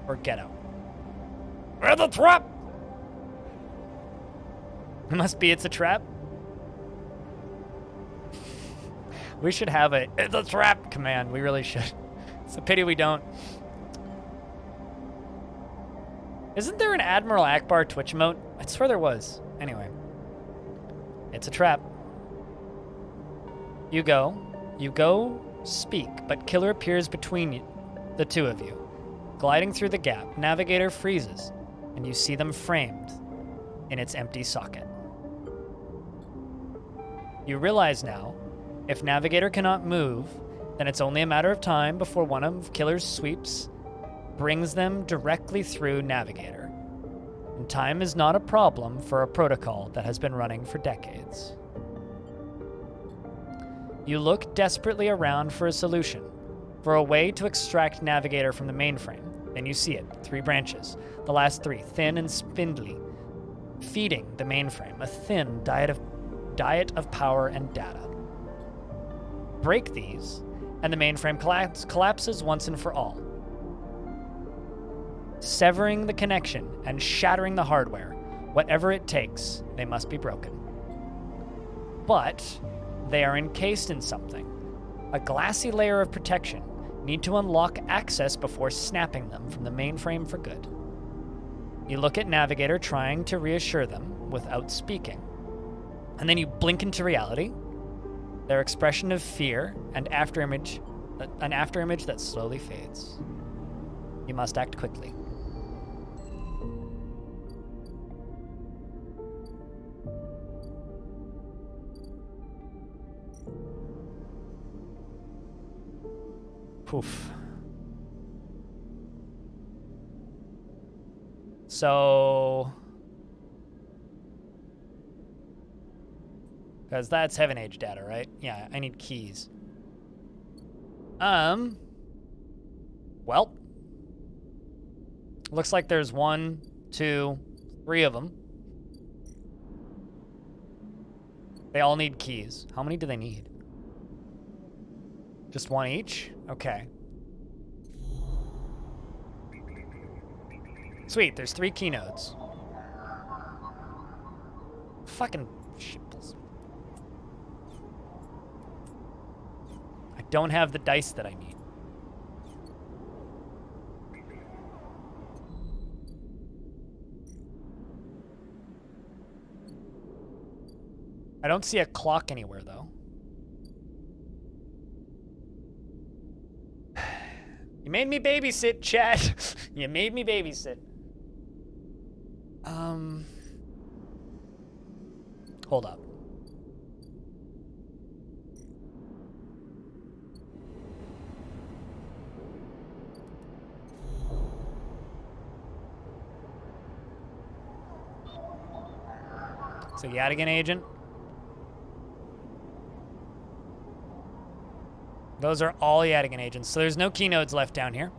or get out. It's a trap! It must be it's a trap. We should have a it's a trap command. We really should. It's a pity we don't. Isn't there an Admiral Akbar Twitch emote? I swear there was. Anyway. It's a trap. You go, speak, but Killer appears between you, the two of you. Gliding through the gap, Navigator freezes, and you see them framed in its empty socket. You realize now, if Navigator cannot move, then it's only a matter of time before one of Killer's sweeps brings them directly through Navigator. And time is not a problem for a protocol that has been running for decades. You look desperately around for a solution, for a way to extract Navigator from the mainframe. Then you see it, 3 branches, the last 3, thin and spindly, feeding the mainframe, a thin diet of power and data. Break these, and the mainframe collapses once and for all, severing the connection and shattering the hardware. Whatever it takes, they must be broken. But they are encased in something, a glassy layer of protection. Need to unlock access before snapping them from the mainframe for good. You look at Navigator, trying to reassure them without speaking. And then you blink into reality. Their expression of fear and an afterimage that slowly fades. You must act quickly. Poof. So, because that's Heaven Age data, right? Yeah, I need keys. Well, looks like there's 1, 2, 3 of them. They all need keys. How many do they need? Just 1 each? Okay. Sweet, there's 3 keynotes. Fucking shipples. I don't have the dice that I need. I don't see a clock anywhere, though. You made me babysit, chat. You made me babysit. Hold up. So Yadigan agent. Those are all Yadigan agents. So there's no key nodes left down here.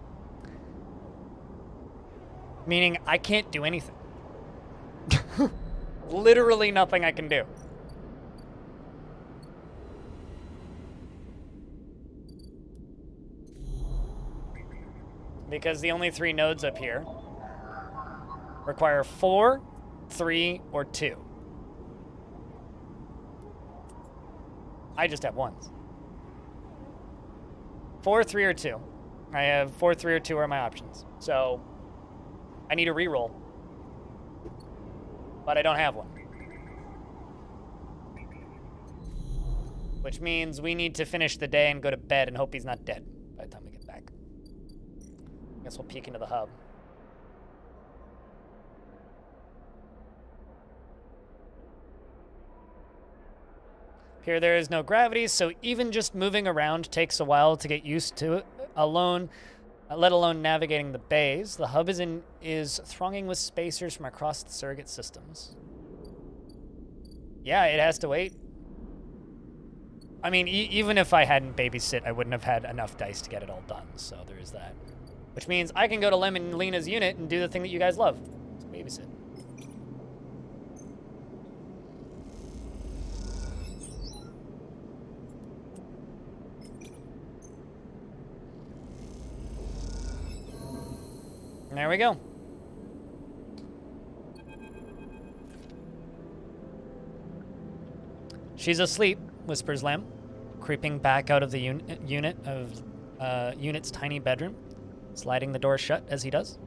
Meaning I can't do anything. Literally nothing I can do. Because the only 3 nodes up here require 4, 3, or 2. I just have 1s. 4, 3, or 2. I have 4, 3, or 2 are my options. So I need a reroll. But I don't have one. Which means we need to finish the day and go to bed and hope he's not dead by the time we get back. I guess we'll peek into the hub. Here there is no gravity, so even just moving around takes a while to get used to it alone, let alone navigating the bays. The hub is thronging with spacers from across the surrogate systems. Yeah, it has to wait. I mean, even if I hadn't babysit, I wouldn't have had enough dice to get it all done, so there is that. Which means I can go to Lem and Lena's unit and do the thing that you guys love. Babysit. There we go. She's asleep, whispers Lem, creeping back out of the unit's tiny bedroom, sliding the door shut as he does.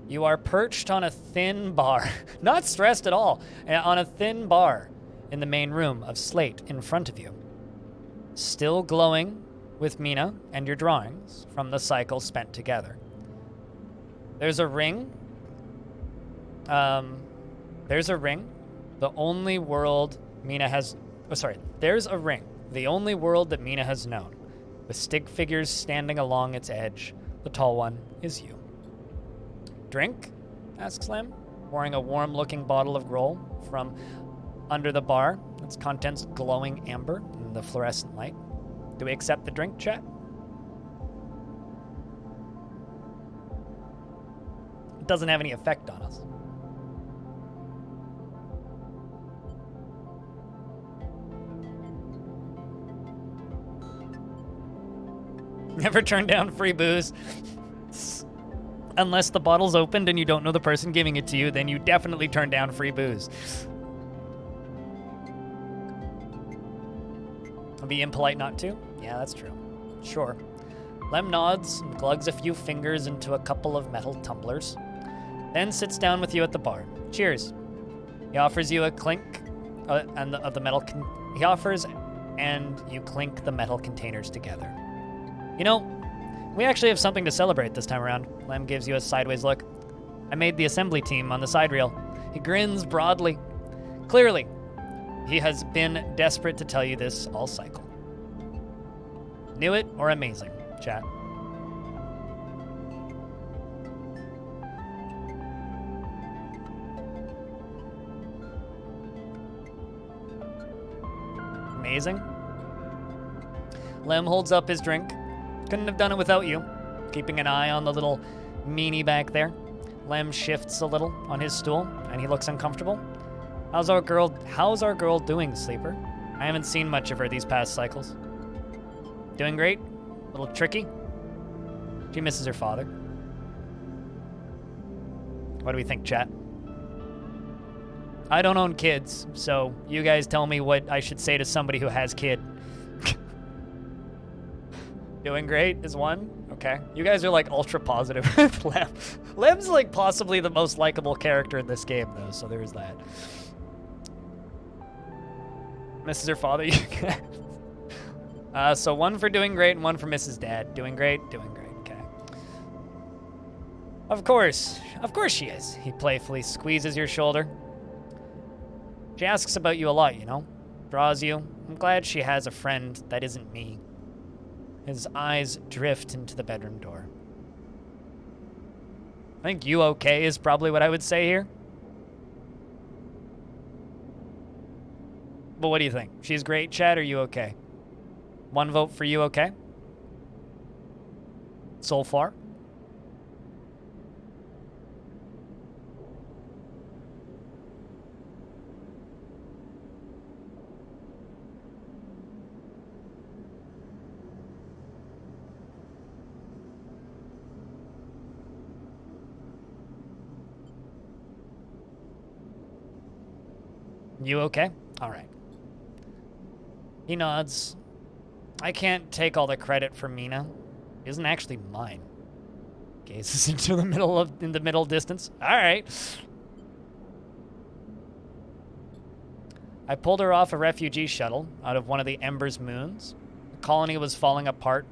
You are perched on a thin bar, not stressed at all, on a thin bar in the main room of slate in front of you, still glowing with Mina and your drawings from the cycle spent together. There's a ring. There's a ring. The only world Mina has... Oh, sorry. There's a ring. The only world that Mina has known. With stick figures standing along its edge. The tall one is you. Drink? Asks Lem, pouring a warm-looking bottle of Grohl from under the bar, its contents glowing amber in the fluorescent light. Do we accept the drink, chat? It doesn't have any effect on us. Never turn down free booze. Unless the bottle's opened and you don't know the person giving it to you, then you definitely turn down free booze. Be impolite not to? Yeah, that's true. Sure. Lem nods and glugs a few fingers into a couple of metal tumblers, then sits down with you at the bar. Cheers. He offers you a clink of the metal. He offers, and you clink the metal containers together. You know, we actually have something to celebrate this time around. Lem gives you a sideways look. I made the assembly team on the side reel. He grins broadly. Clearly, he has been desperate to tell you this all cycle. Knew it or amazing, chat. Amazing. Lem holds up his drink. Couldn't have done it without you. Keeping an eye on the little meanie back there. Lem shifts a little on his stool, and he looks uncomfortable. How's our girl doing, Sleeper? I haven't seen much of her these past cycles. Doing great? A little tricky? She misses her father. What do we think, chat? I don't own kids, so you guys tell me what I should say to somebody who has kid. Doing great is one? Okay. You guys are like ultra positive with Lem. Lem's like possibly the most likable character in this game though, so there's that. Misses her father. You can. So one for doing great and one for Mrs. Dad. Doing great, okay. Of course she is. He playfully squeezes your shoulder. She asks about you a lot, you know? Draws you. I'm glad she has a friend that isn't me. His eyes drift into the bedroom door. I think you okay is probably what I would say here. But what do you think? She's great, Chad, or you okay? One vote for you okay? So far? You okay? All right. He nods. I can't take all the credit for Mina. It isn't actually mine. Gazes into the middle distance. All right. I pulled her off a refugee shuttle out of one of the Ember's moons. The colony was falling apart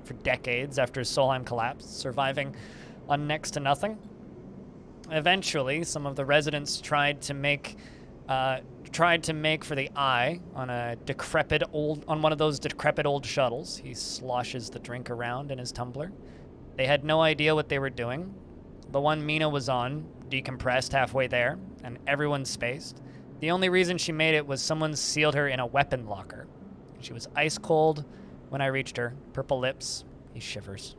for decades after Solheim collapsed, surviving on next to nothing. Eventually, some of the residents tried to make for the eye on one of those decrepit old shuttles. He sloshes the drink around in his tumbler. They had no idea what they were doing. The one Mina was on decompressed halfway there, and everyone spaced. The only reason she made it was someone sealed her in a weapon locker. She was ice cold when I reached her, purple lips. He shivers.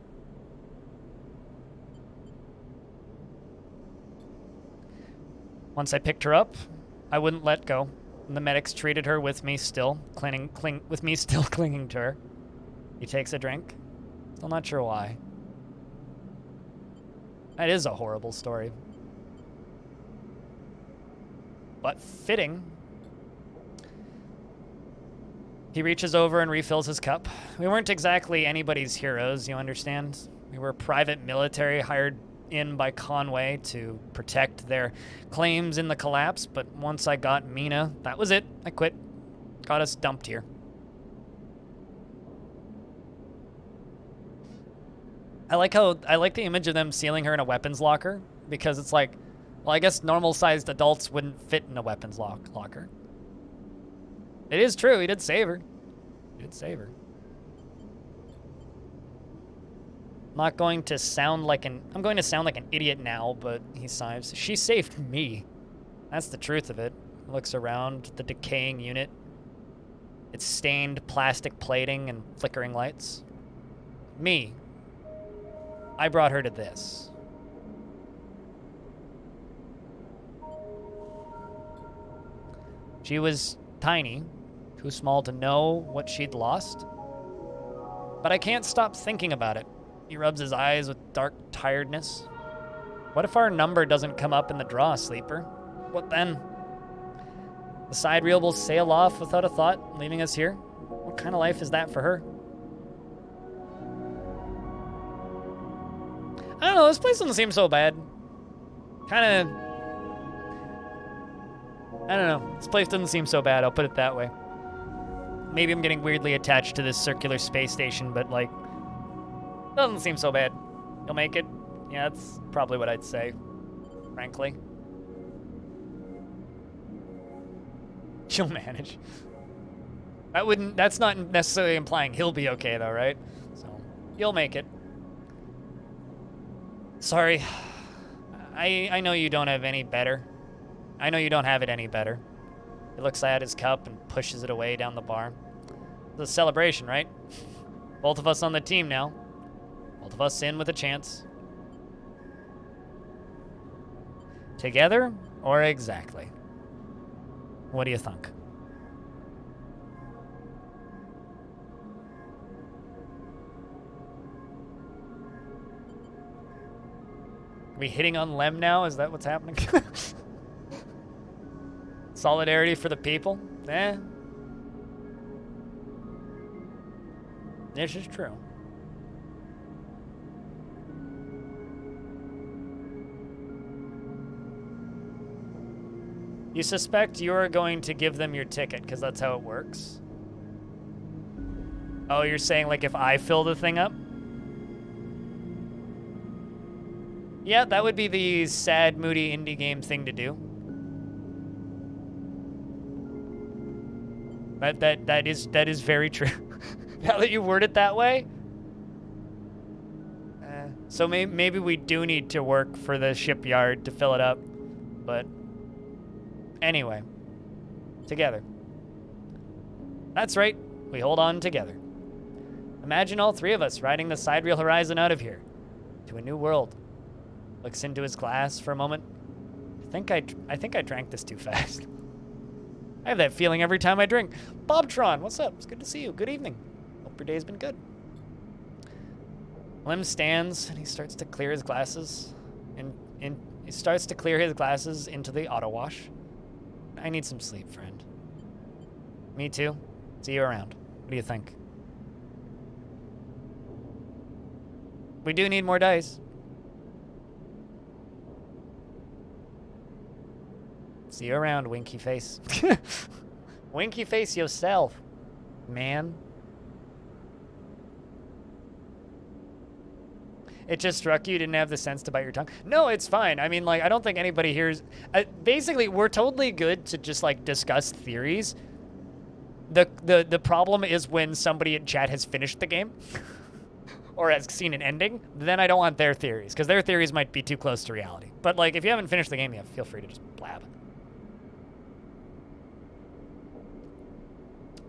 Once I picked her up, I wouldn't let go. And the medics treated her with me still clinging to her. He takes a drink. Still not sure why. That is a horrible story. But fitting. He reaches over and refills his cup. We weren't exactly anybody's heroes, you understand? We were private military hired in by Conway to protect their claims in the collapse, but once I got Mina, that was it. I quit. Got us dumped here. I like the image of them sealing her in a weapons locker, because it's like, well, I guess normal-sized adults wouldn't fit in a weapons locker. It is true, he did save her. I'm going to sound like an idiot now, but he sighs. She saved me. That's the truth of it. He looks around the decaying unit. Its stained plastic plating and flickering lights. Me. I brought her to this. She was tiny, too small to know what she'd lost. But I can't stop thinking about it. He rubs his eyes with dark tiredness. What if our number doesn't come up in the draw, Sleeper? What then? The side reel will sail off without a thought, leaving us here? What kind of life is that for her? I don't know, this place doesn't seem so bad. I don't know, this place doesn't seem so bad, I'll put it that way. Maybe I'm getting weirdly attached to this circular space station, but like, doesn't seem so bad. You'll make it? Yeah, that's probably what I'd say, frankly. You'll manage. That's not necessarily implying he'll be okay though, right? So, you'll make it. Sorry. I know you don't have any better. I know you don't have it any better. He looks at his cup and pushes it away down the bar. It's a celebration, right? Both of us on the team now. Both of us in with a chance. Together or exactly? What do you think? Are we hitting on Lem now? Is that what's happening? Solidarity for the people? Eh. This is true. You suspect you're going to give them your ticket because that's how it works? Oh, you're saying like if I fill the thing up? Yeah, that would be the sad, moody indie game thing to do. But that is very true. Now that you word it that way. So maybe we do need to work for the shipyard to fill it up. But anyway, together. That's right, we hold on together. Imagine all three of us riding the sidereal horizon out of here to a new world. Looks into his glass for a moment. I think I drank this too fast. I have that feeling every time I drink. Bobtron, what's up? It's good to see you. Good evening. Hope your day's been good. Lim stands and he starts to clear his glasses. And he starts to clear his glasses into the auto wash. I need some sleep, friend. Me too. See you around. What do you think? We do need more dice. See you around, winky face. Winky face yourself, man. It just struck you didn't have the sense to bite your tongue. No, it's fine. I mean, like, I don't think anybody here's... basically, we're totally good to just, like, discuss theories. The problem is when somebody in chat has finished the game or has seen an ending, then I don't want their theories, because their theories might be too close to reality. But, like, if you haven't finished the game yet, feel free to just blab.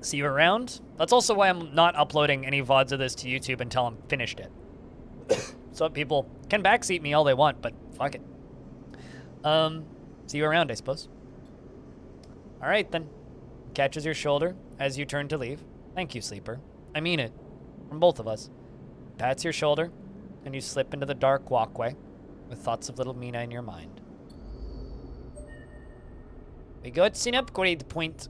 See you around. That's also why I'm not uploading any VODs of this to YouTube until I'm finished it. So people can backseat me all they want, but fuck it. See you around, I suppose. All right, then. Catches your shoulder as you turn to leave. Thank you, sleeper. I mean it. From both of us. Pats your shoulder, and you slip into the dark walkway with thoughts of little Mina in your mind. We got an upgrade point.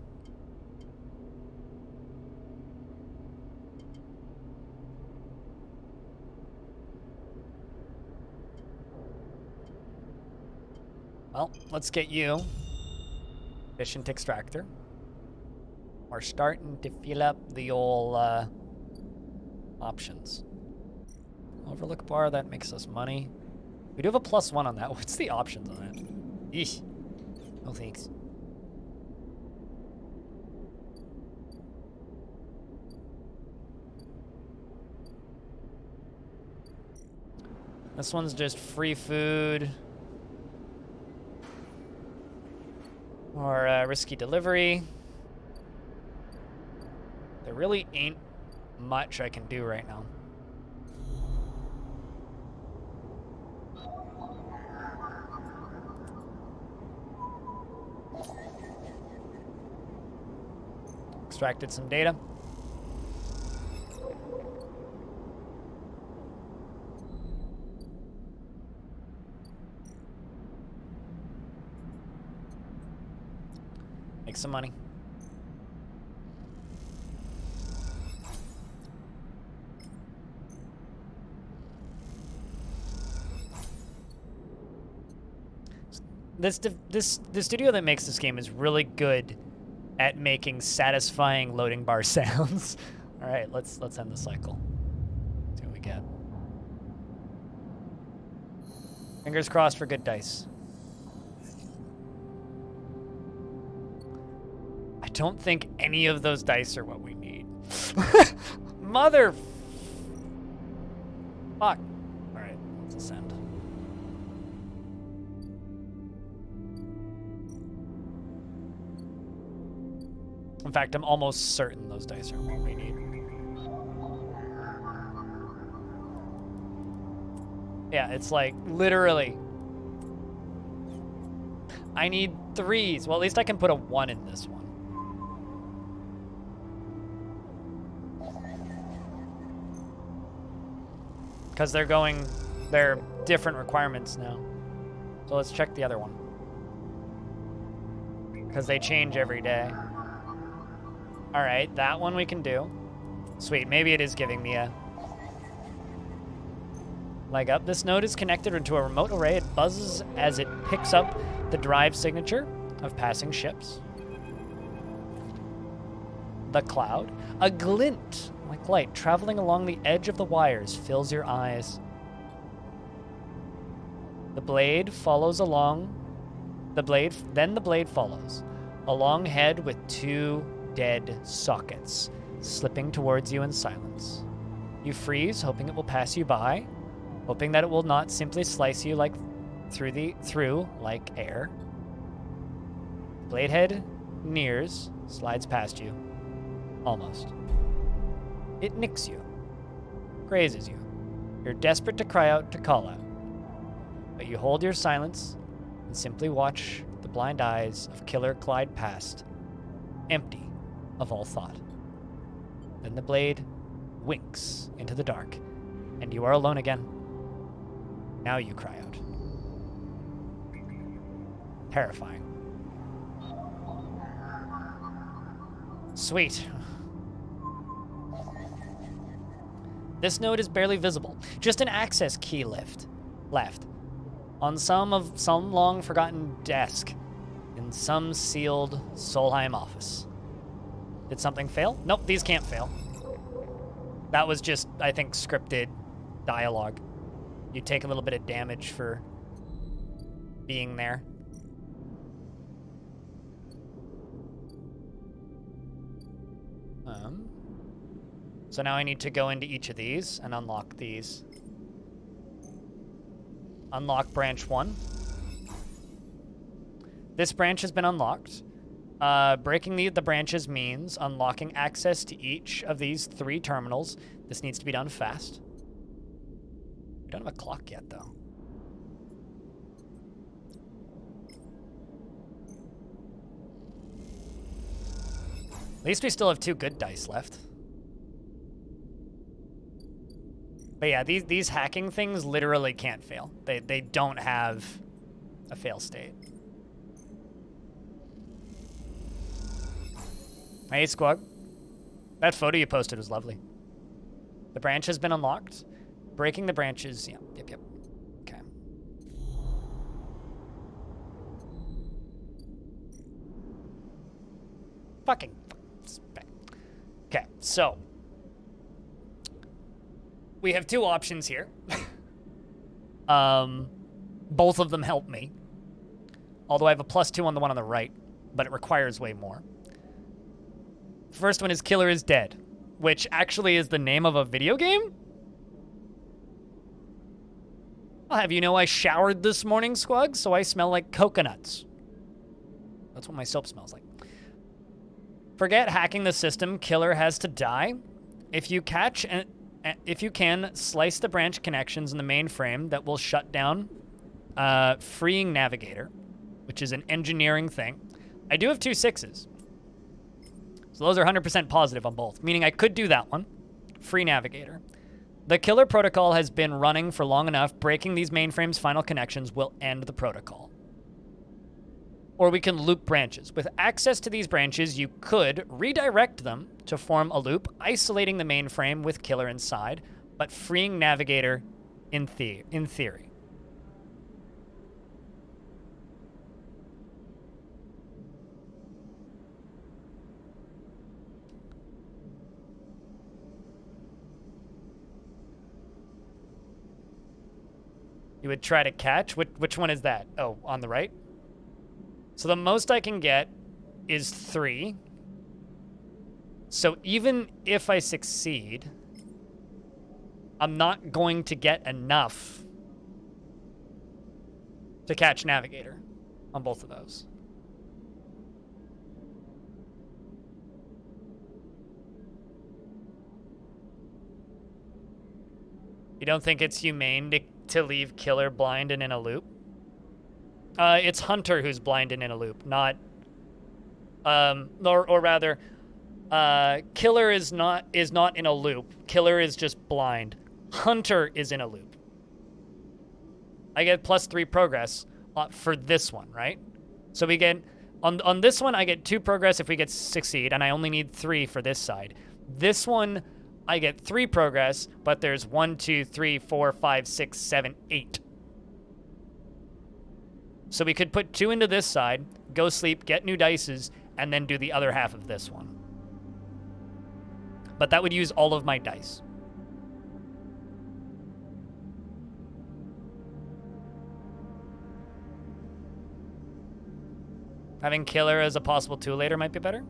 Well, let's get you. Efficient extractor. We're starting to fill up the old options. Overlook bar, that makes us money. We do have a +1 on that. What's the options on it? Eesh. No thanks. This one's just free food. Or risky delivery. There really ain't much I can do right now. Extracted some data. Make some money. The studio that makes this game is really good at making satisfying loading bar sounds. All right, let's end the cycle. See what we get. Fingers crossed for good dice. I don't think any of those dice are what we need. Mother. Fuck. All right, let's ascend. In fact, I'm almost certain those dice are what we need. Yeah, it's like literally. I need 3s. Well, at least I can put a 1 in this one. Because they're different requirements now. So let's check the other one. Because they change every day. All right, that one we can do. Sweet, maybe it is giving me a leg up. This node is connected to a remote array. It buzzes as it picks up the drive signature. of passing ships. The cloud. A glint like light traveling along the edge of the wires fills your eyes. The blade follows along. Then the blade follows. A long head with 2 dead sockets, slipping towards you in silence. You freeze, hoping it will pass you by, hoping that it will not simply slice you like through like air. Blade head nears, slides past you. Almost. It nicks you, grazes you. You're desperate to cry out, to call out. But you hold your silence and simply watch the blind eyes of Killer glide past, empty of all thought. Then the blade winks into the dark, and you are alone again. Now you cry out. Terrifying. Sweet. This node is barely visible. Just an access key left on some long forgotten desk in some sealed Solheim office. Did something fail? Nope, these can't fail. That was just, I think, scripted dialogue. You take a little bit of damage for being there. So now I need to go into each of these and unlock these. Unlock branch 1. This branch has been unlocked. Breaking the branches means unlocking access to each of these 3 terminals. This needs to be done fast. We don't have a clock yet, though. At least we still have 2 good dice left. But yeah, these hacking things literally can't fail. They don't have a fail state. Hey, Squawk. That photo you posted was lovely. The branch has been unlocked. Breaking the branches, yep. Okay. Fucking. Okay, so. We have 2 options here. Both of them help me. Although I have a +2 on the one on the right, but it requires way more. First one is Killer is Dead, which actually is the name of a video game? I'll have you know I showered this morning, Squug, so I smell like coconuts. That's what my soap smells like. Forget hacking the system. Killer has to die. If you can, slice the branch connections in the mainframe that will shut down freeing Navigator, which is an engineering thing. I do have 2 6s. So those are 100% positive on both, meaning I could do that one. Free Navigator. The Killer protocol has been running for long enough. Breaking these mainframes' final connections will end the protocol. Or we can loop branches. With access to these branches, you could redirect them to form a loop, isolating the mainframe with Killer inside, but freeing Navigator in theory. You would try to catch? Which one is that? Oh, on the right? So the most I can get is 3. So even if I succeed, I'm not going to get enough to catch Navigator on both of those. You don't think it's humane to leave Killer blind and in a loop? It's Hunter who's blind and in a loop, not... or rather, Killer is not in a loop. Killer is just blind. Hunter is in a loop. I get +3 progress for this one, right? So we get... On this one, I get 2 progress if we get succeed, and I only need 3 for this side. This one, I get 3 progress, but there's 1, 2, 3, 4, 5, 6, 7, 8. So we could put 2 into this side, go sleep, get new dices, and then do the other half of this one. But that would use all of my dice. Having killer as a possible tool later might be better.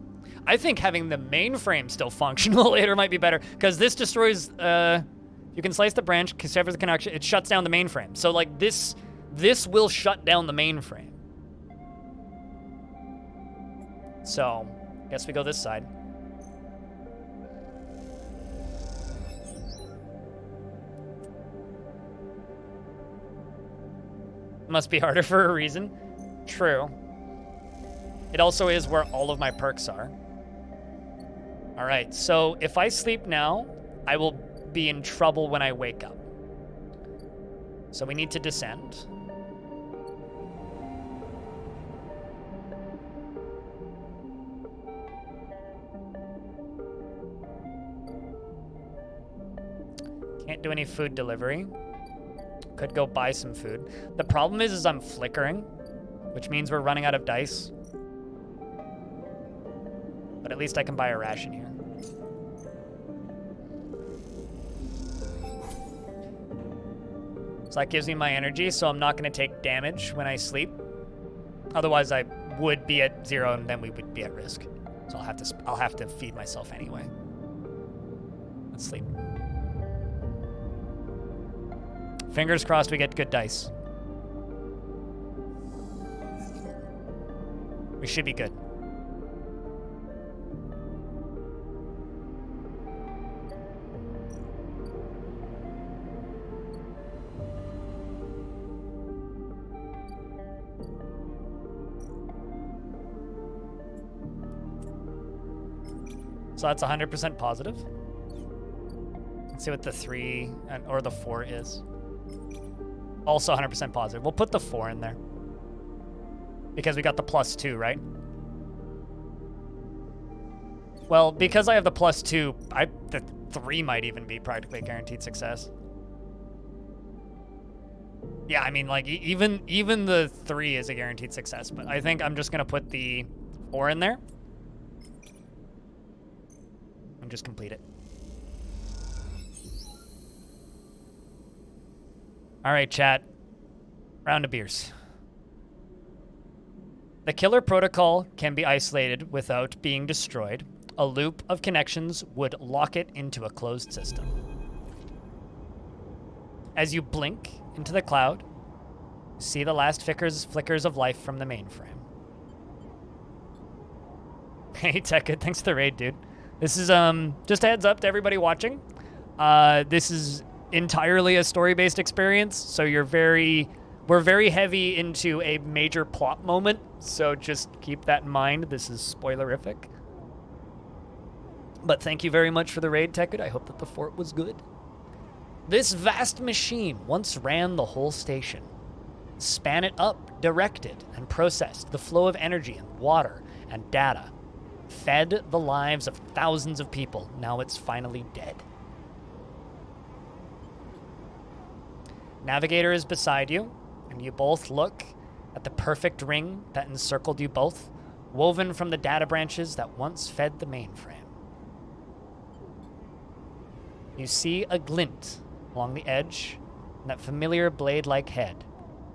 I think having the mainframe still functional later might be better, because this destroys, you can slice the branch, severs the connection, it shuts down the mainframe. So like this will shut down the mainframe. So, guess we go this side. Must be harder for a reason. True. It also is where all of my perks are. All right, so if I sleep now, I will be in trouble when I wake up. So we need to descend. Can't do any food delivery. Could go buy some food. The problem is I'm flickering, which means we're running out of dice. But at least I can buy a ration here. So that gives me my energy, so I'm not going to take damage when I sleep. Otherwise, I would be at 0, and then we would be at risk. So I'll have to feed myself anyway. Let's sleep. Fingers crossed we get good dice. We should be good. So that's 100% positive. Let's see what the 3 or the 4 is. Also 100% positive. We'll put the 4 in there. Because we got the +2, right? Well, because I have the +2, the 3 might even be practically guaranteed success. Yeah, I mean, like, even the 3 is a guaranteed success, but I think I'm just going to put the 4 in there. And just complete it. All right, chat. Round of beers. The killer protocol can be isolated without being destroyed. A loop of connections would lock it into a closed system. As you blink into the cloud, you see the last flickers of life from the mainframe. Hey, Tekka, thanks for the raid, dude. This is just a heads up to everybody watching. This is entirely a story-based experience, so we're very heavy into a major plot moment, so just keep that in mind. This is spoilerific. But thank you very much for the raid, Tekka. I hope that the fort was good. This vast machine once ran the whole station. Span it up, directed, and processed the flow of energy and water and data. Fed the lives of thousands of people. Now it's finally dead. Navigator is beside you, and you both look at the perfect ring that encircled you both, woven from the data branches that once fed the mainframe. You see a glint along the edge, and that familiar blade-like head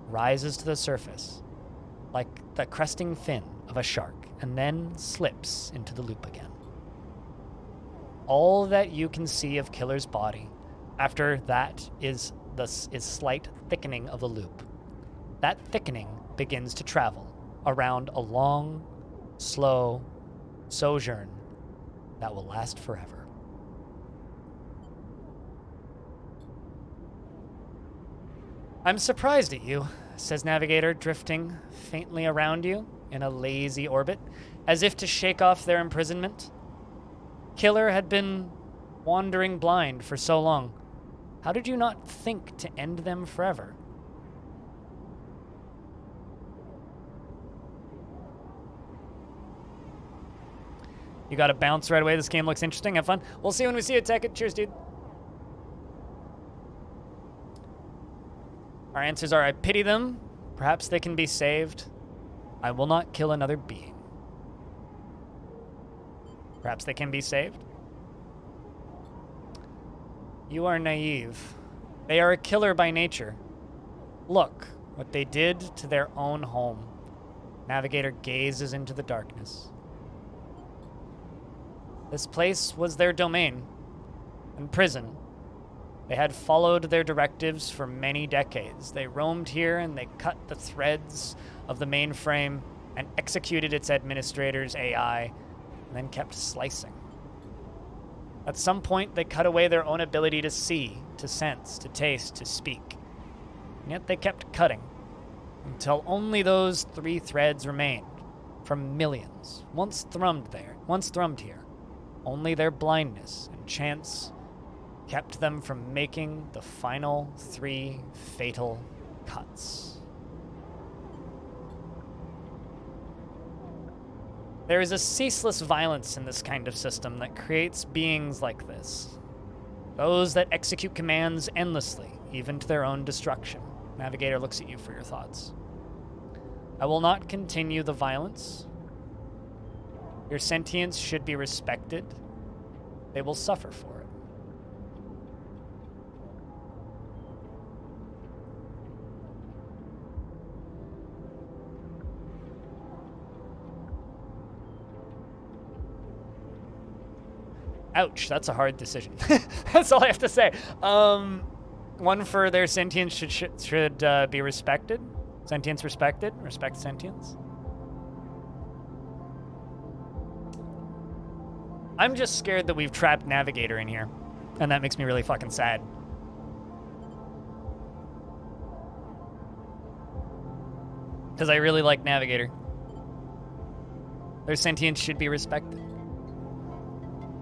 rises to the surface like the cresting fin of a shark, and then slips into the loop again. All that you can see of Killer's body after that is slight thickening of the loop. That thickening begins to travel around a long, slow sojourn that will last forever. I'm surprised at you, says Navigator, drifting faintly around you in a lazy orbit, as if to shake off their imprisonment. Killer had been wandering blind for so long. How did you not think to end them forever? You got to bounce right away. This game looks interesting. Have fun. We'll see you when we see you. Tech it. Cheers, dude. Our answers are, I pity them, Perhaps they can be saved. I will not kill another being. Perhaps they can be saved. You are naive. They are a killer by nature. Look what they did to their own home. Navigator gazes into the darkness. This place was their domain and prison. They had followed their directives for many decades. They roamed here and they cut the threads of the mainframe and executed its administrator's AI, and then kept slicing. At some point, they cut away their own ability to see, to sense, to taste, to speak. And yet they kept cutting, until only those 3 threads remained, from millions, once thrummed here. Only their blindness and chance kept them from making the final 3 fatal cuts. There is a ceaseless violence in this kind of system that creates beings like this. Those that execute commands endlessly, even to their own destruction. Navigator looks at you for your thoughts. I will not continue the violence. Your sentience should be respected. They will suffer for it. Ouch, that's a hard decision. That's all I have to say. One for their sentience should be respected. Sentience respected. Respect sentience. I'm just scared that we've trapped Navigator in here, and that makes me really fucking sad. Because I really like Navigator. Their sentience should be respected.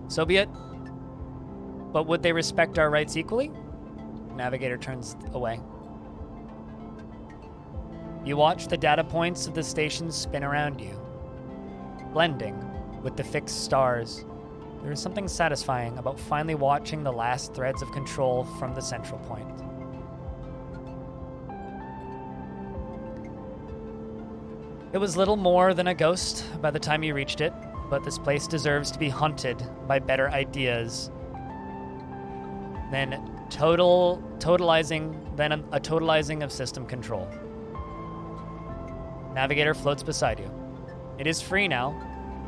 So be it. But would they respect our rights equally? Navigator turns away. You watch the data points of the station spin around you, blending with the fixed stars. There is something satisfying about finally watching the last threads of control from the central point. It was little more than a ghost by the time you reached it, but this place deserves to be haunted by better ideas than a totalizing of system control. Navigator floats beside you. It is free now.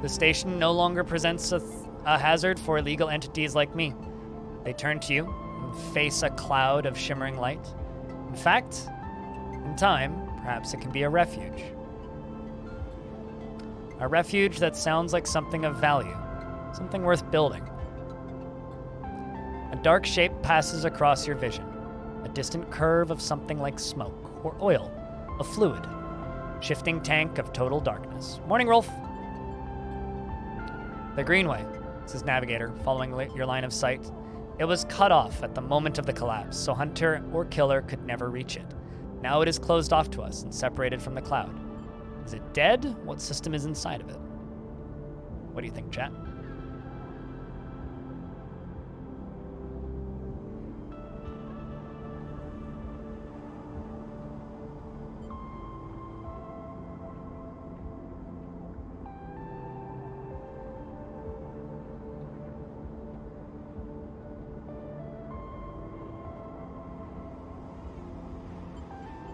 The station no longer presents a hazard for illegal entities like me. They turn to you and face a cloud of shimmering light. In fact, in time, perhaps it can be a refuge. A refuge that sounds like something of value, something worth building. A dark shape passes across your vision, a distant curve of something like smoke or oil, a fluid, shifting tank of total darkness. Morning, Rolf. The Greenway, says Navigator, following your line of sight. It was cut off at the moment of the collapse, so hunter or killer could never reach it. Now it is closed off to us and separated from the cloud. Is it dead? What system is inside of it? What do you think, chat?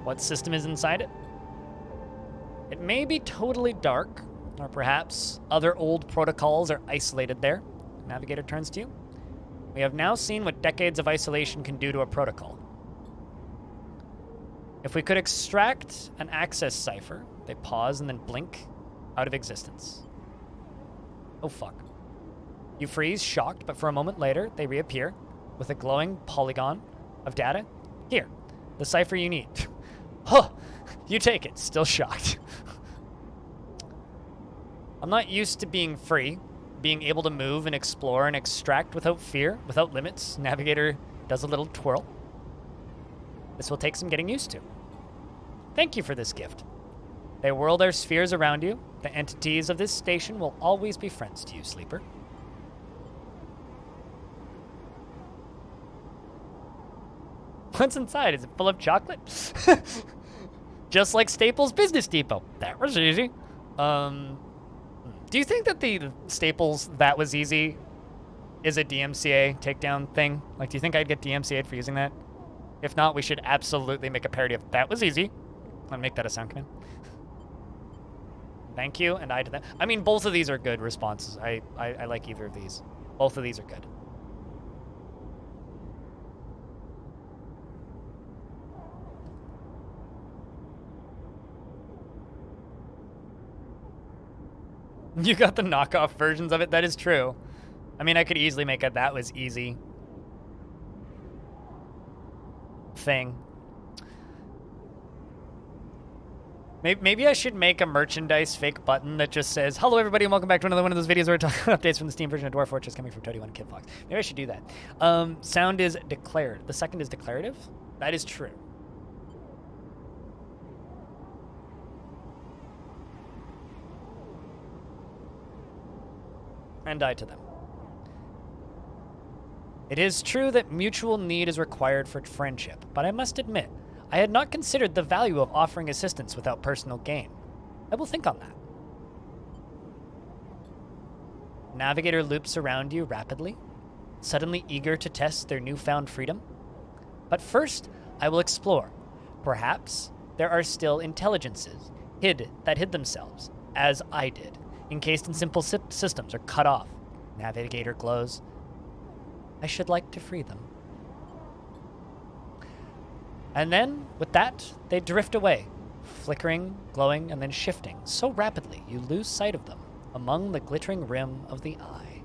What system is inside it? It may be totally dark, or perhaps other old protocols are isolated there. Navigator turns to you. We have now seen what decades of isolation can do to a protocol. If we could extract an access cipher, they pause and then blink out of existence. Oh fuck. You freeze, shocked, but for a moment later, they reappear with a glowing polygon of data. Here, the cipher you need. Huh, you take it, still shocked. I'm not used to being free, being able to move and explore and extract without fear, without limits. Navigator does a little twirl. This will take some getting used to. Thank you for this gift. They whirl their spheres around you. The entities of this station will always be friends to you, Sleeper. What's inside? Is it full of chocolate? Just like Staples Business Depot. That was easy. Do you think that the Staples That Was Easy is a DMCA takedown thing? Like, do you think I'd get DMCA'd for using that? If not, we should absolutely make a parody of That Was Easy. I'll make that a sound command. Thank you, and I to that. I mean, both of these are good responses. I like either of these. Both of these are good. You got the knockoff versions of it? That is true. I mean, I could easily make a That Was Easy thing. Maybe I should make a merchandise fake button that just says, "Hello everybody and welcome back to another one of those videos where we're talking about updates from the Steam version of Dwarf Fortress coming from Toady1 and Kid Fox." Maybe I should do that. Sound is declared. The second is declarative? That is true. And I to them. It is true that mutual need is required for friendship, but I must admit, I had not considered the value of offering assistance without personal gain. I will think on that. Navigator loops around you rapidly, suddenly eager to test their newfound freedom. But first, I will explore. Perhaps there are still intelligences that hid themselves, as I did, encased in simple systems or cut off. Navigator glows. I should like to free them. And then, with that, they drift away, flickering, glowing, and then shifting so rapidly you lose sight of them among the glittering rim of the eye.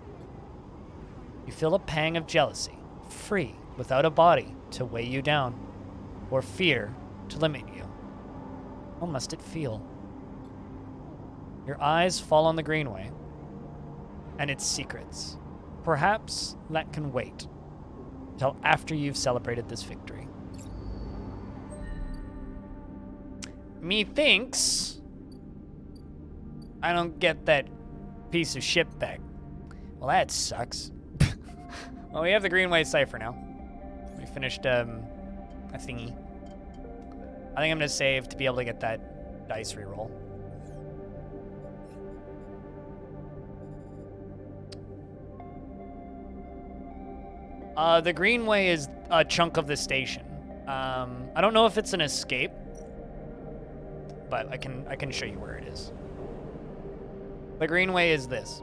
You feel a pang of jealousy, free, without a body to weigh you down, or fear to limit you. How must it feel? Your eyes fall on the Greenway and its secrets. Perhaps that can wait till after you've celebrated this victory. Methinks I don't get that piece of shit back. Well, that sucks. Well, we have the Greenway cipher now. We finished a thingy. I think I'm gonna save to be able to get that dice reroll. The Greenway is a chunk of the station. I don't know if it's an escape, but I can show you where it is. The Greenway is this.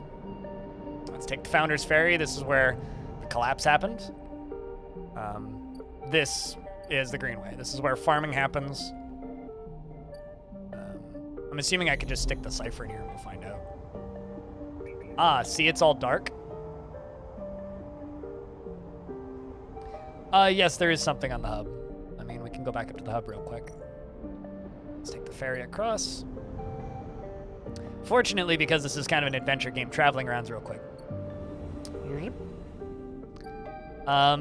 Let's take the Founder's Ferry. This is where the collapse happened. This is the Greenway. This is where farming happens. I'm assuming I could just stick the cipher in here and we'll find out. Ah, see, it's all dark. Yes, there is something on the hub. I mean, we can go back up to the hub real quick. Let's take the ferry across. Fortunately, because this is kind of an adventure game, traveling around's real quick.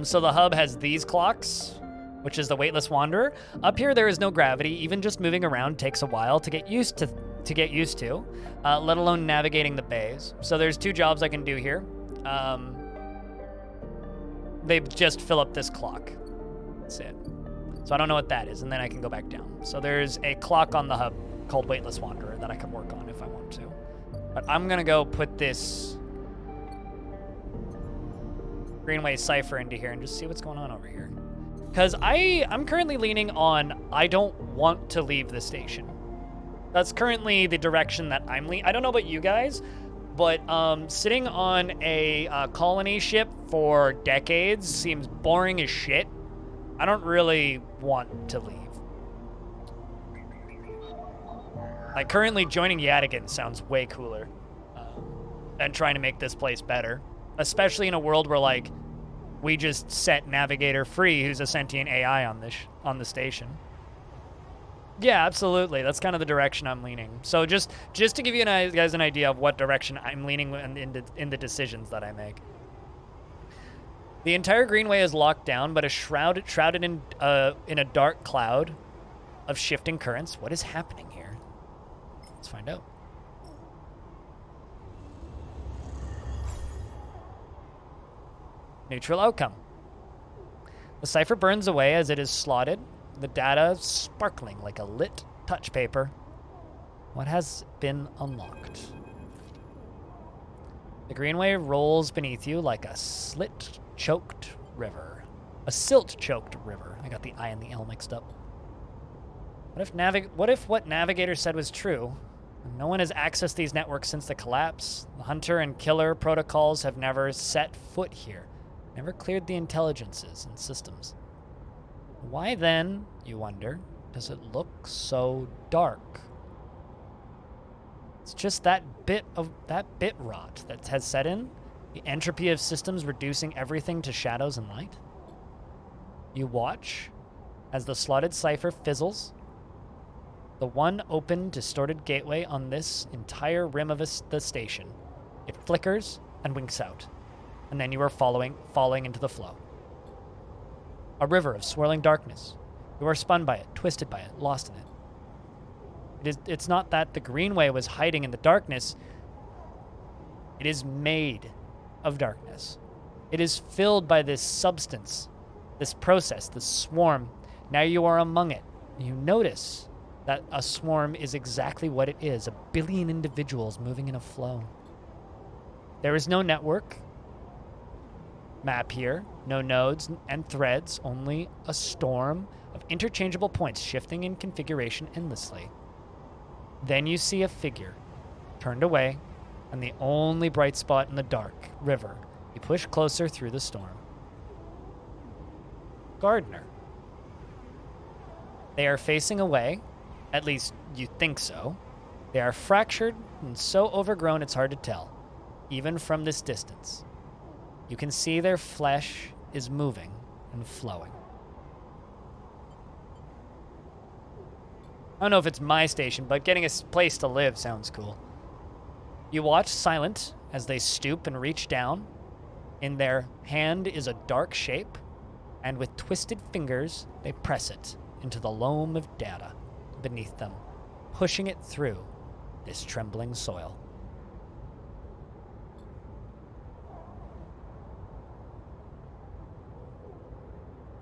So the hub has these clocks, which is the Weightless Wanderer. Up here, there is no gravity. Even just moving around takes a while to get used to, let alone navigating the bays. So there's two jobs I can do here. They just fill up this clock. That's it. So I don't know what that is, and then I can go back down. So there's a clock on the hub called Weightless Wanderer that I can work on if I want to. But I'm gonna go put this Greenway cipher into here and just see what's going on over here. Because I'm currently leaning on I don't want to leave the station. That's currently the direction that I'm leaning. I don't know about you guys, but sitting on a colony ship for decades seems boring as shit. I don't really want to leave. Like, currently joining Yadigan sounds way cooler than trying to make this place better. Especially in a world where, like, we just set Navigator free, who's a sentient AI on the station. Yeah, absolutely. That's kind of the direction I'm leaning. So just to give you guys an idea of what direction I'm leaning in the decisions that I make. The entire Greenway is locked down, but is shrouded in a dark cloud of shifting currents. What is happening here? Let's find out. Neutral outcome. The cipher burns away as it is slotted, the data sparkling like a lit touch paper. What has been unlocked? The greenway rolls beneath you like a slit-choked river. A silt-choked river. I got the I and the L mixed up. What if what Navigator said was true? No one has accessed these networks since the collapse. The hunter and killer protocols have never set foot here. Never cleared the intelligences and systems. Why then, you wonder, does it look so dark? It's just that bit rot that has set in. The entropy of systems reducing everything to shadows and light. You watch as the slotted cipher fizzles. The one open, distorted gateway on this entire rim of the station. It flickers and winks out, and then you are falling into the flow. A river of swirling darkness. You are spun by it, twisted by it, lost in it. It's not that the greenway was hiding in the darkness. It is made of darkness. It is filled by this substance, this process, this swarm. Now you are among it. You notice that a swarm is exactly what it is, 1 billion individuals moving in a flow. There is no network map here, no nodes and threads, only a storm of interchangeable points shifting in configuration endlessly. Then you see a figure, turned away, and the only bright spot in the dark river. You push closer through the storm. Gardener. They are facing away, at least you think so. They are fractured and so overgrown it's hard to tell, even from this distance. You can see their flesh is moving and flowing. I don't know if it's my station, but getting a place to live sounds cool. You watch silent as they stoop and reach down. In their hand is a dark shape, and with twisted fingers, they press it into the loam of data beneath them, pushing it through this trembling soil.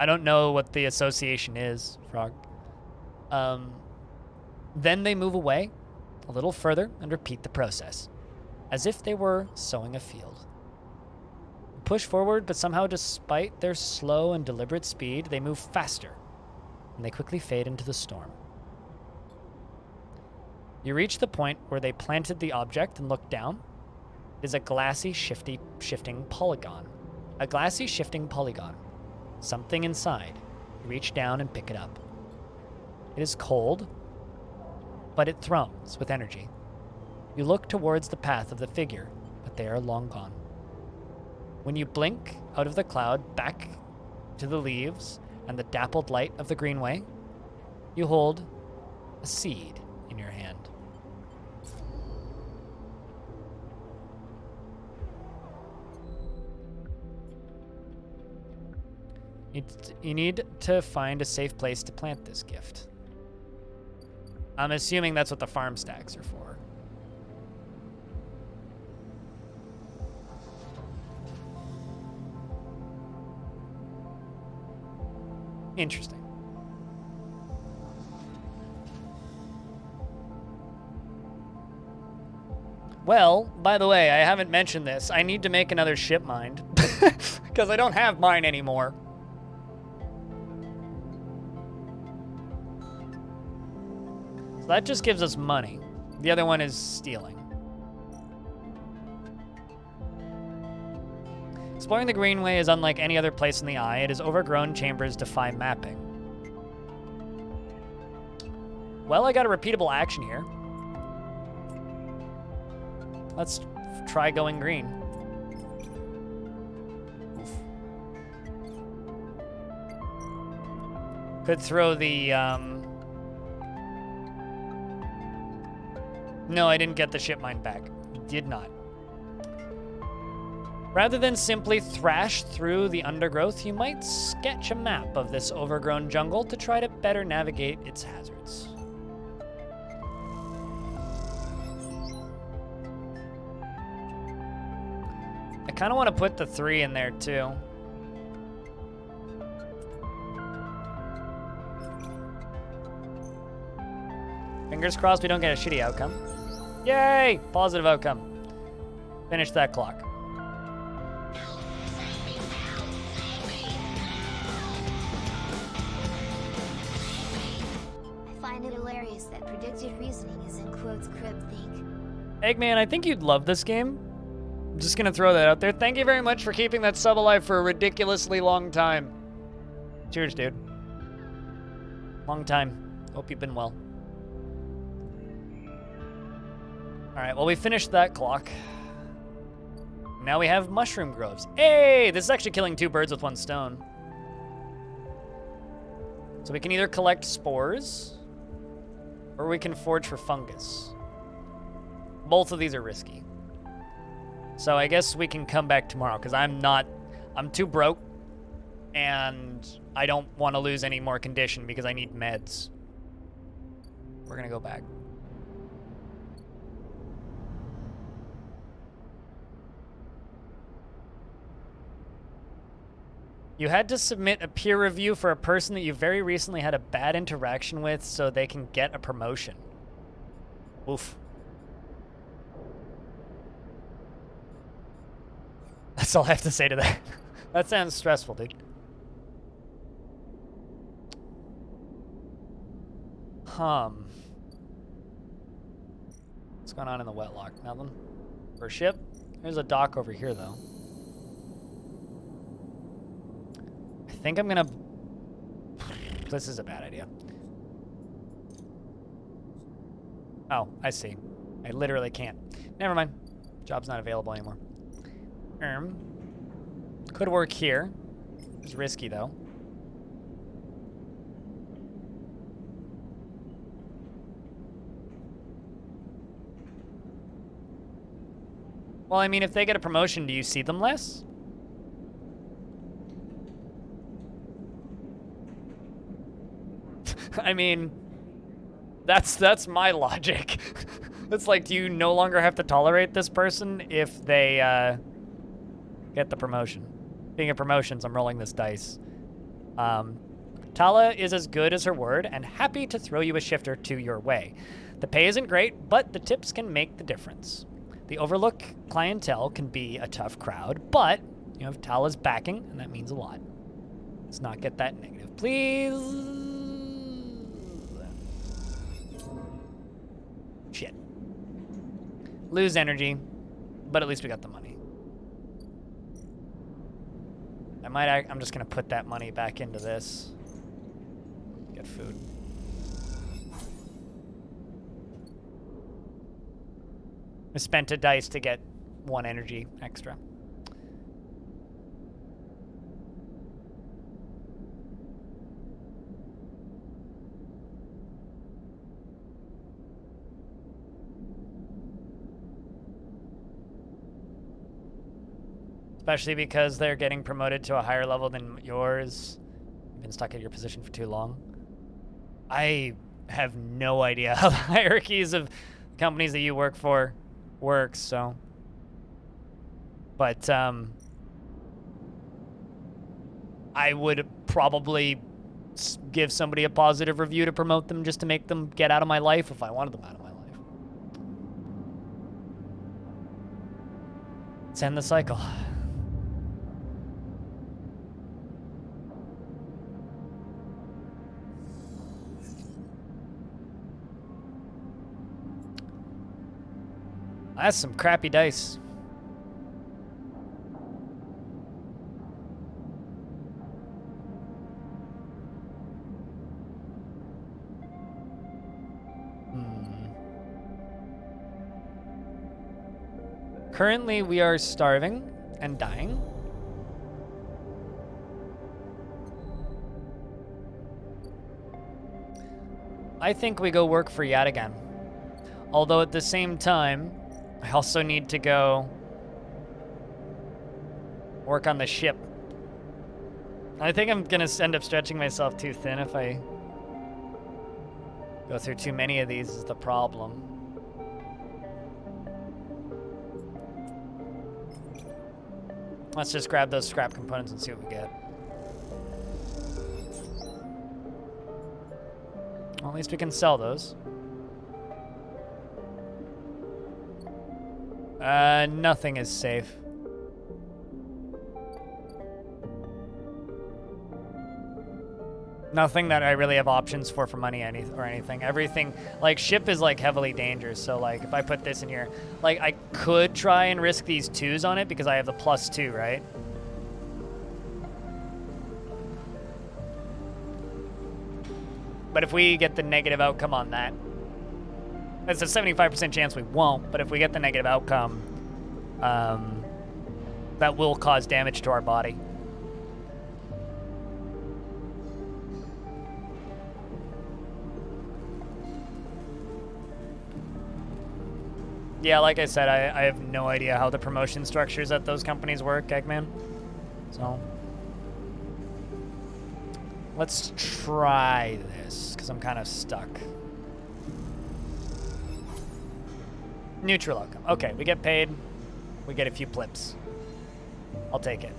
I don't know what the association is, Frog. Then they move away a little further and repeat the process, as if they were sowing a field. Push forward, but somehow, despite their slow and deliberate speed, they move faster, and they quickly fade into the storm. You reach the point where they planted the object and look down. It is a glassy, shifting polygon. A glassy, shifting polygon. Something inside. You reach down and pick it up. It is cold, but it thrums with energy. You look towards the path of the figure, but they are long gone. When you blink out of the cloud back to the leaves and the dappled light of the greenway, you hold a seed in your hand. You need to find a safe place to plant this gift. I'm assuming that's what the farm stacks are for. Interesting. Well, by the way, I haven't mentioned this. I need to make another ship mind because I don't have mine anymore. So that just gives us money. The other one is stealing. Exploring the Greenway is unlike any other place in the Eye. It is overgrown chambers defy mapping. Well, I got a repeatable action here. Let's try going green. Oof. Could throw the, No, I didn't get the ship mine back. Did not. Rather than simply thrash through the undergrowth, you might sketch a map of this overgrown jungle to try to better navigate its hazards. I kind of want to put the 3 in there too. Fingers crossed we don't get a shitty outcome. Yay! Positive outcome. Finish that clock. I find it hilarious that predictive reasoning is in quotes cryptic. Eggman, I think you'd love this game. I'm just gonna throw that out there. Thank you very much for keeping that sub alive for a ridiculously long time. Cheers, dude. Long time. Hope you've been well. All right, well, we finished that clock. Now we have mushroom groves. Hey, this is actually killing 2 birds with 1 stone. So we can either collect spores, or we can forage for fungus. Both of these are risky. So I guess we can come back tomorrow, because I'm too broke, and I don't want to lose any more condition because I need meds. We're gonna go back. You had to submit a peer review for a person that you very recently had a bad interaction with so they can get a promotion. Oof. That's all I have to say to that. That sounds stressful, dude. What's going on in the wetlock? Nothing? For a ship? There's a dock over here, though. I think I'm gonna... This is a bad idea. Oh, I see. I literally can't. Never mind. Job's not available anymore. Could work here. It's risky, though. Well, I mean, if they get a promotion, do you see them less? I mean, that's my logic. It's like, do you no longer have to tolerate this person if they get the promotion? Being a promotions, I'm rolling this dice. Tala is as good as her word and happy to throw you a shifter to your way. The pay isn't great, but the tips can make the difference. The Overlook clientele can be a tough crowd, but you have Tala's backing, and that means a lot. Let's not get that negative, please. Shit. Lose energy, but at least we got the money. I'm just gonna put that money back into this. Get food. I spent a dice to get 1 energy extra. Especially because they're getting promoted to a higher level than yours. You've been stuck at your position for too long. I have no idea how the hierarchies of companies that you work for works, so. But I would probably give somebody a positive review to promote them just to make them get out of my life if I wanted them out of my life. Let's end the cycle. That's some crappy dice. Currently, we are starving and dying. I think we go work for Yadigan. Although at the same time, I also need to go work on the ship. I think I'm gonna end up stretching myself too thin if I go through too many of these is the problem. Let's just grab those scrap components and see what we get. Well, at least we can sell those. Nothing is safe. Nothing that I really have options for money or anything. Everything, like, ship is, like, heavily dangerous. So, like, if I put this in here, like, I could try and risk these 2s on it because I have the +2, right? But if we get the negative outcome on that, there's a 75% chance we won't, but if we get the negative outcome, that will cause damage to our body. Yeah, like I said, I have no idea how the promotion structures at those companies work, Eggman. So, let's try this, because I'm kind of stuck. Neutral outcome. Okay, we get paid. We get a few plips. I'll take it.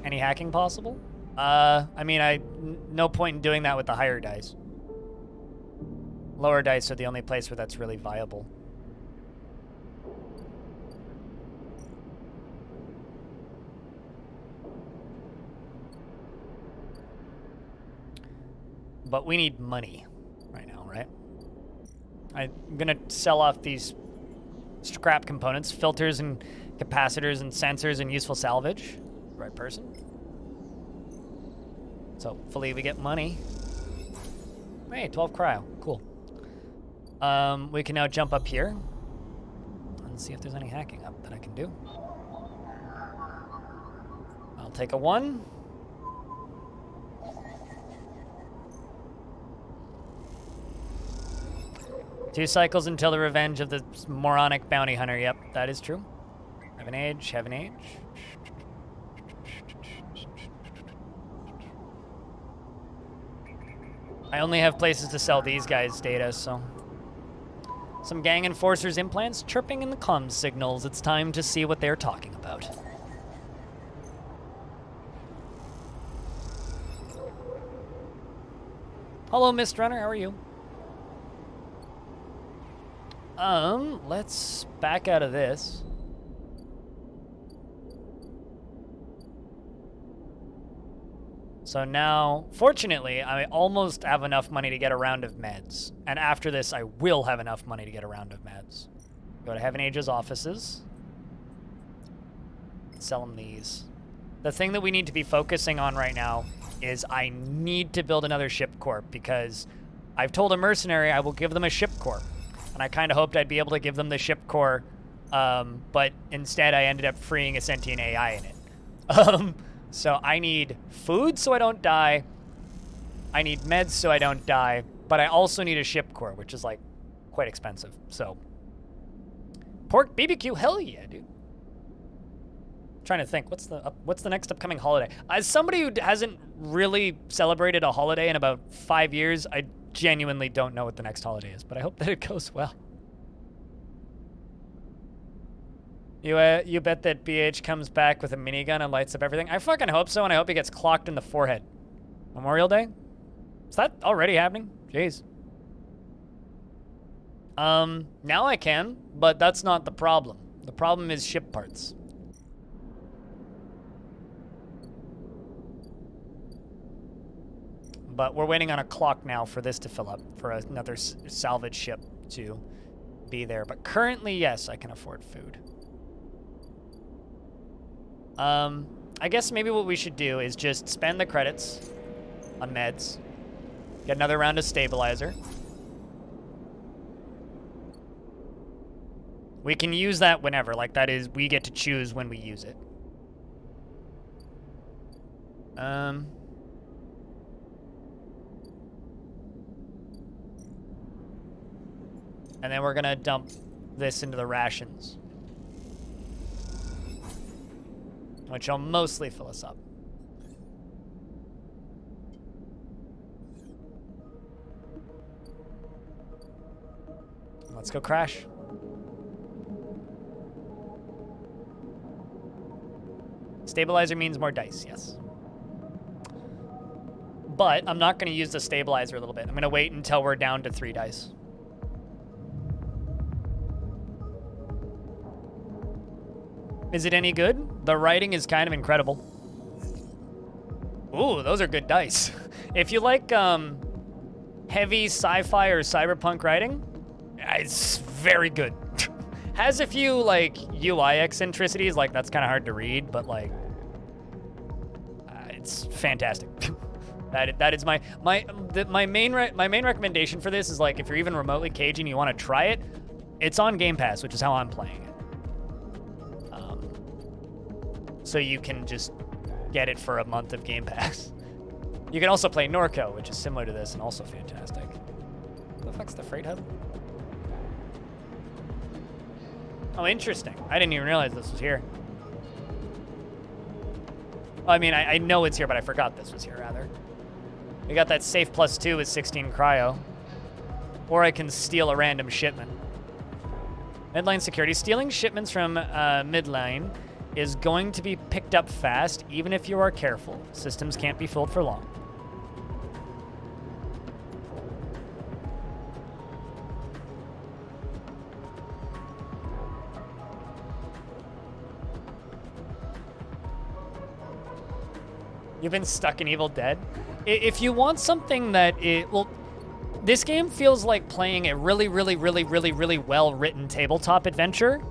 Any hacking possible? I mean, no point in doing that with the higher dice. Lower dice are the only place where that's really viable. But we need money right now, right? I'm gonna sell off these scrap components, filters and capacitors and sensors and useful salvage. Right person. So hopefully we get money. Hey, 12 cryo, cool. We can now jump up here and see if there's any hacking up that I can do. I'll take a 1. Two cycles until the revenge of the moronic bounty hunter. Yep, that is true. Have an age, have an age. I only have places to sell these guys' data, so. Some gang enforcers' implants chirping in the comms signals. It's time to see what they're talking about. Hello, Mist Runner, how are you? Let's back out of this. So now, fortunately, I almost have enough money to get a round of meds. And after this, I will have enough money to get a round of meds. Go to Heaven Age's offices. Sell them these. The thing that we need to be focusing on right now is I need to build another ship corp because I've told a mercenary I will give them a ship corp. And I kind of hoped I'd be able to give them the ship core, but instead I ended up freeing a sentient AI in it. So I need food so I don't die. I need meds so I don't die. But I also need a ship core, which is, like, quite expensive. So, pork BBQ, hell yeah, dude. Trying to think, what's the next upcoming holiday? As somebody who hasn't really celebrated a holiday in about 5 years, I genuinely don't know what the next holiday is, but I hope that it goes well. You bet that BH comes back with a minigun and lights up everything? I fucking hope so, and I hope he gets clocked in the forehead. Memorial Day? Is that already happening? Jeez. Now I can, but that's not the problem. The problem is ship parts. But we're waiting on a clock now for this to fill up, for another salvage ship to be there. But currently, yes, I can afford food. I guess maybe what we should do is just spend the credits on meds, get another round of stabilizer. We can use that whenever, like that is, we get to choose when we use it. And then we're gonna dump this into the rations, which will mostly fill us up. Let's go crash. Stabilizer means more dice, yes. But I'm not gonna use the stabilizer a little bit. I'm gonna wait until we're down to 3 dice. Is it any good? The writing is kind of incredible. Ooh, those are good dice. If you like heavy sci-fi or cyberpunk writing, it's very good. Has a few like UI eccentricities, like that's kind of hard to read, but like it's fantastic. That is my main recommendation for this is like if you're even remotely cagey and you want to try it, it's on Game Pass, which is how I'm playing it. So you can just get it for a month of Game Pass. You can also play Norco, which is similar to this and also fantastic. What the fuck's the freight hub? Oh, interesting. I didn't even realize this was here. I mean, I know it's here, but I forgot this was here, rather. We got that safe +2 with 16 cryo. Or I can steal a random shipment. Midline security. Stealing shipments from midline is going to be picked up fast, even if you are careful. Systems can't be fooled for long. You've been stuck in Evil Dead? If you want something that well, this game feels like playing a really well-written tabletop adventure,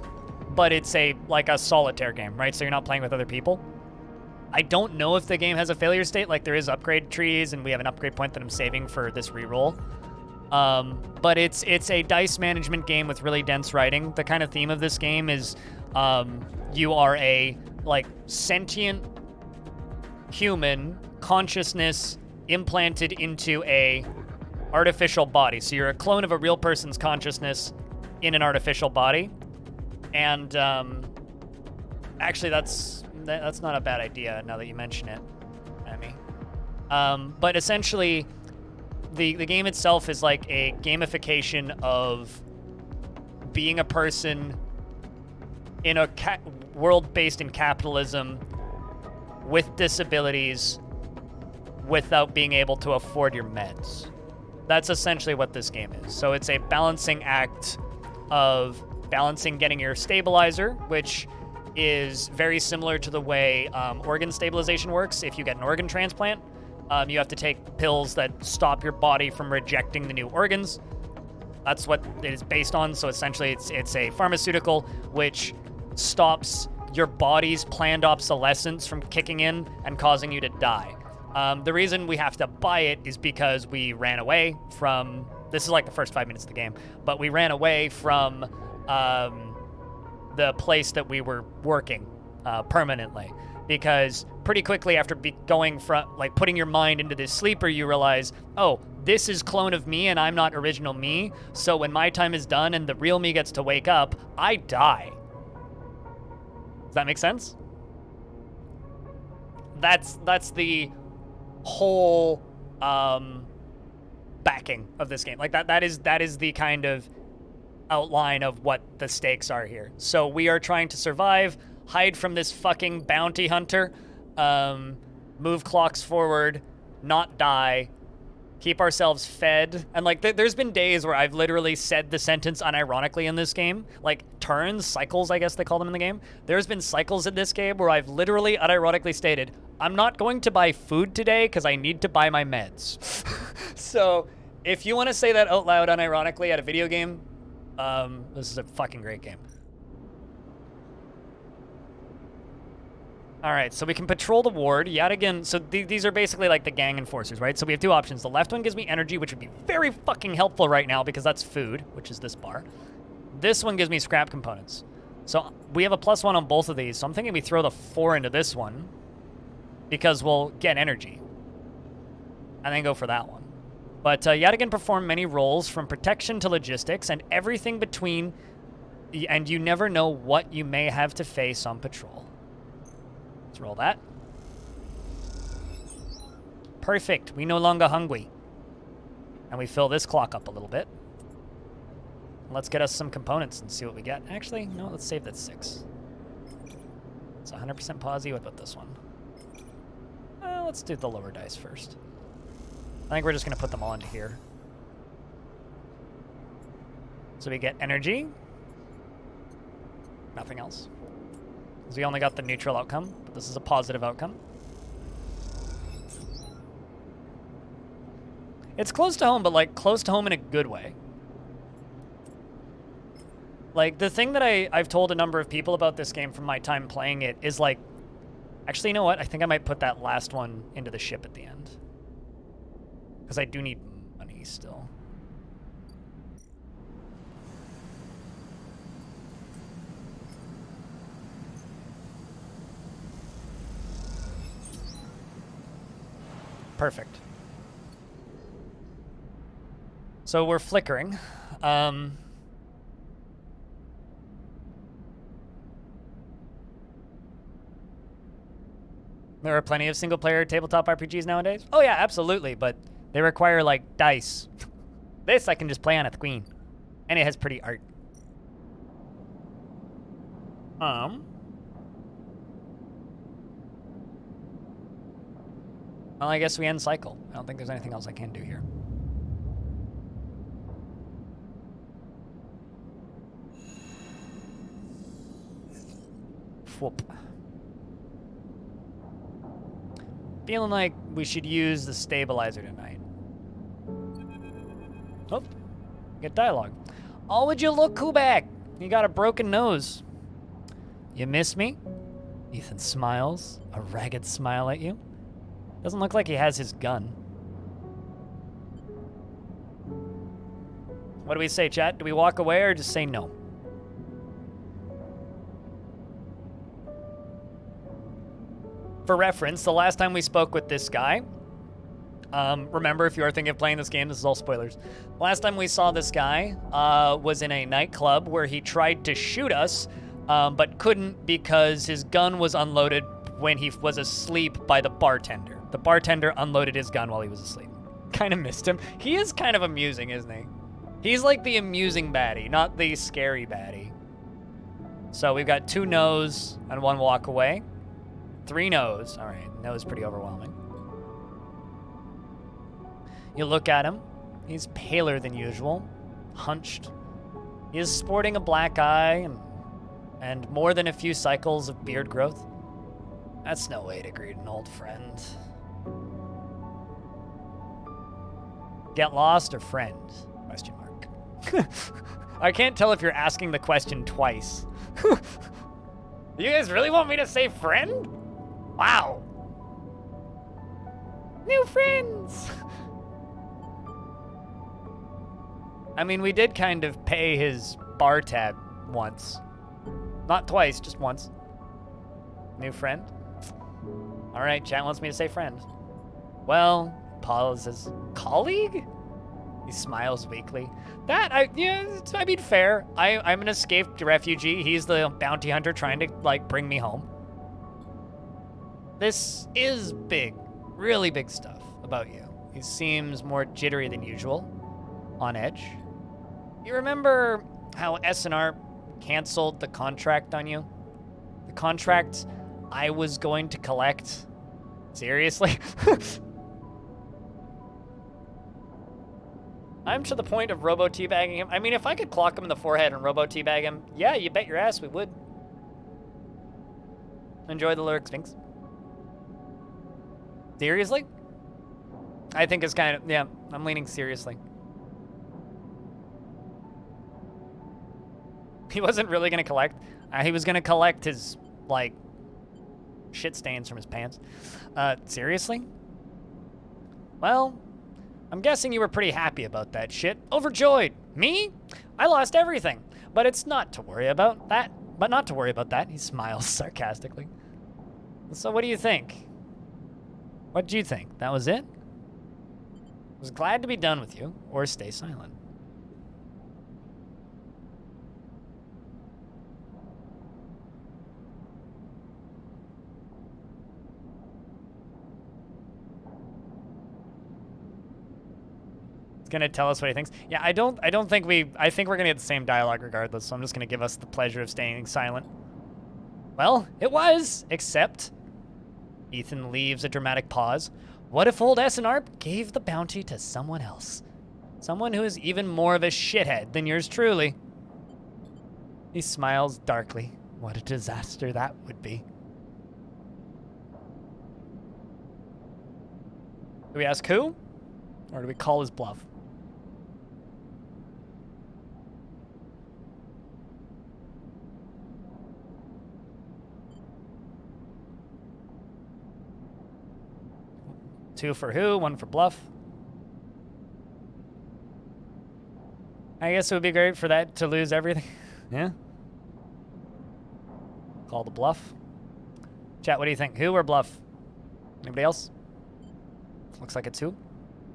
but it's like a solitaire game, right? So you're not playing with other people. I don't know if the game has a failure state, like there is upgrade trees, and we have an upgrade point that I'm saving for this reroll. But it's a dice management game with really dense writing. The kind of theme of this game is you are a like sentient human consciousness implanted into a artificial body. So you're a clone of a real person's consciousness in an artificial body. And actually, that's not a bad idea now that you mention it, Emmy. But essentially, the game itself is like a gamification of being a person in a world based in capitalism with disabilities without being able to afford your meds. That's essentially what this game is. So it's a balancing act of balancing getting your stabilizer, which is very similar to the way organ stabilization works. If you get an organ transplant, you have to take pills that stop your body from rejecting the new organs. That's what it is based on. So essentially it's a pharmaceutical which stops your body's planned obsolescence from kicking in and causing you to die. The reason we have to buy it is because we ran away from, this is like the first 5 minutes of the game, but we ran away from the place that we were working permanently. Because pretty quickly after going from, like, putting your mind into this sleeper, you realize, oh, this is clone of me and I'm not original me, so when my time is done and the real me gets to wake up, I die. Does that make sense? That's the whole backing of this game. Like that is the kind of outline of what the stakes are here. So we are trying to survive, hide from this fucking bounty hunter, move clocks forward, not die, keep ourselves fed. And like there's been days where I've literally said the sentence unironically in this game, like turns, cycles, I guess they call them in the game. There's been cycles in this game where I've literally unironically stated, I'm not going to buy food today because I need to buy my meds. So if you want to say that out loud unironically at a video game, this is a fucking great game. All right, so we can patrol the ward yet again. So these are basically like the gang enforcers, right? So we have two options. The left one gives me energy, which would be very fucking helpful right now because that's food, which is this bar. This one gives me scrap components. So we have a +1 on both of these. So I'm thinking we throw the 4 into this one because we'll get energy and then go for that one. But Yadigan performed many roles from protection to logistics and everything between, and you never know what you may have to face on patrol. Let's roll that. Perfect. We no longer hungry. And we fill this clock up a little bit. Let's get us some components and see what we get. Actually, no, let's save that 6. It's 100% posi. What about this one? Let's do the lower dice first. I think we're just going to put them all into here. So we get energy. Nothing else. Because we only got the neutral outcome, but this is a positive outcome. It's close to home, but like close to home in a good way. Like the thing that I've told a number of people about this game from my time playing it is like, actually, you know what? I think I might put that last one into the ship at the end. Because I do need money still. Perfect. So we're flickering. There are plenty of single-player tabletop RPGs nowadays. Oh yeah, absolutely, but they require like dice. This I can just play on a queen, and it has pretty art. Well, I guess we end cycle. I don't think there's anything else I can do here. Whoop. Feeling like we should use the stabilizer tonight. Oh, get dialogue. Oh, would you look, Kubak? You got a broken nose. You miss me? Ethan smiles, a ragged smile at you. Doesn't look like he has his gun. What do we say, chat? Do we walk away or just say no? For reference, the last time we spoke with this guy, remember, if you are thinking of playing this game, this is all spoilers. Last time we saw this guy was in a nightclub where he tried to shoot us, but couldn't because his gun was unloaded when he was asleep by the bartender. The bartender unloaded his gun while he was asleep. Kind of missed him. He is kind of amusing, isn't he? He's like the amusing baddie, not the scary baddie. So we've got 2 no's and 1 walk away. 3 no's. All right, no is pretty overwhelming. You look at him. He's paler than usual, hunched. He is sporting a black eye and more than a few cycles of beard growth. That's no way to greet an old friend. Get lost or friend? Question mark. I can't tell if you're asking the question twice. You guys really want me to say friend? Wow. New friends. I mean, we did kind of pay his bar tab once. Not twice, just once. New friend? All right, chat wants me to say friend. Well, Paul says, colleague? He smiles weakly. I mean, fair. I'm an escaped refugee. He's the bounty hunter trying to, like, bring me home. This is big, really big stuff about you. He seems more jittery than usual, on edge. You remember how S&R canceled the contract on you? The contract I was going to collect? Seriously? I'm to the point of robo-teabagging him. I mean, if I could clock him in the forehead and robo-teabag him, yeah, you bet your ass we would. Enjoy the lyrics, Sphinx. Seriously? I think it's kind of, yeah, I'm leaning seriously. He wasn't really going to collect. He was going to collect his, like, shit stains from his pants. Seriously? Well, I'm guessing you were pretty happy about that shit. Overjoyed. Me? I lost everything. But it's not to worry about that. But not to worry about that. He smiles sarcastically. So what do you think? What do you think? That was it? Was glad to be done with you, or stay silent. He's gonna tell us what he thinks. Yeah, I think we're gonna get the same dialogue regardless, so I'm just gonna give us the pleasure of staying silent. Well, it was, except Ethan leaves a dramatic pause. What if old S&R gave the bounty to someone else? Someone who is even more of a shithead than yours truly. He smiles darkly, What a disaster that would be. Do we ask who? Or do we call his bluff? Two for who, one for bluff. I guess it would be great for that to lose everything. Yeah. Call the bluff. Chat, what do you think? Who or bluff? Anybody else? Looks like it's who.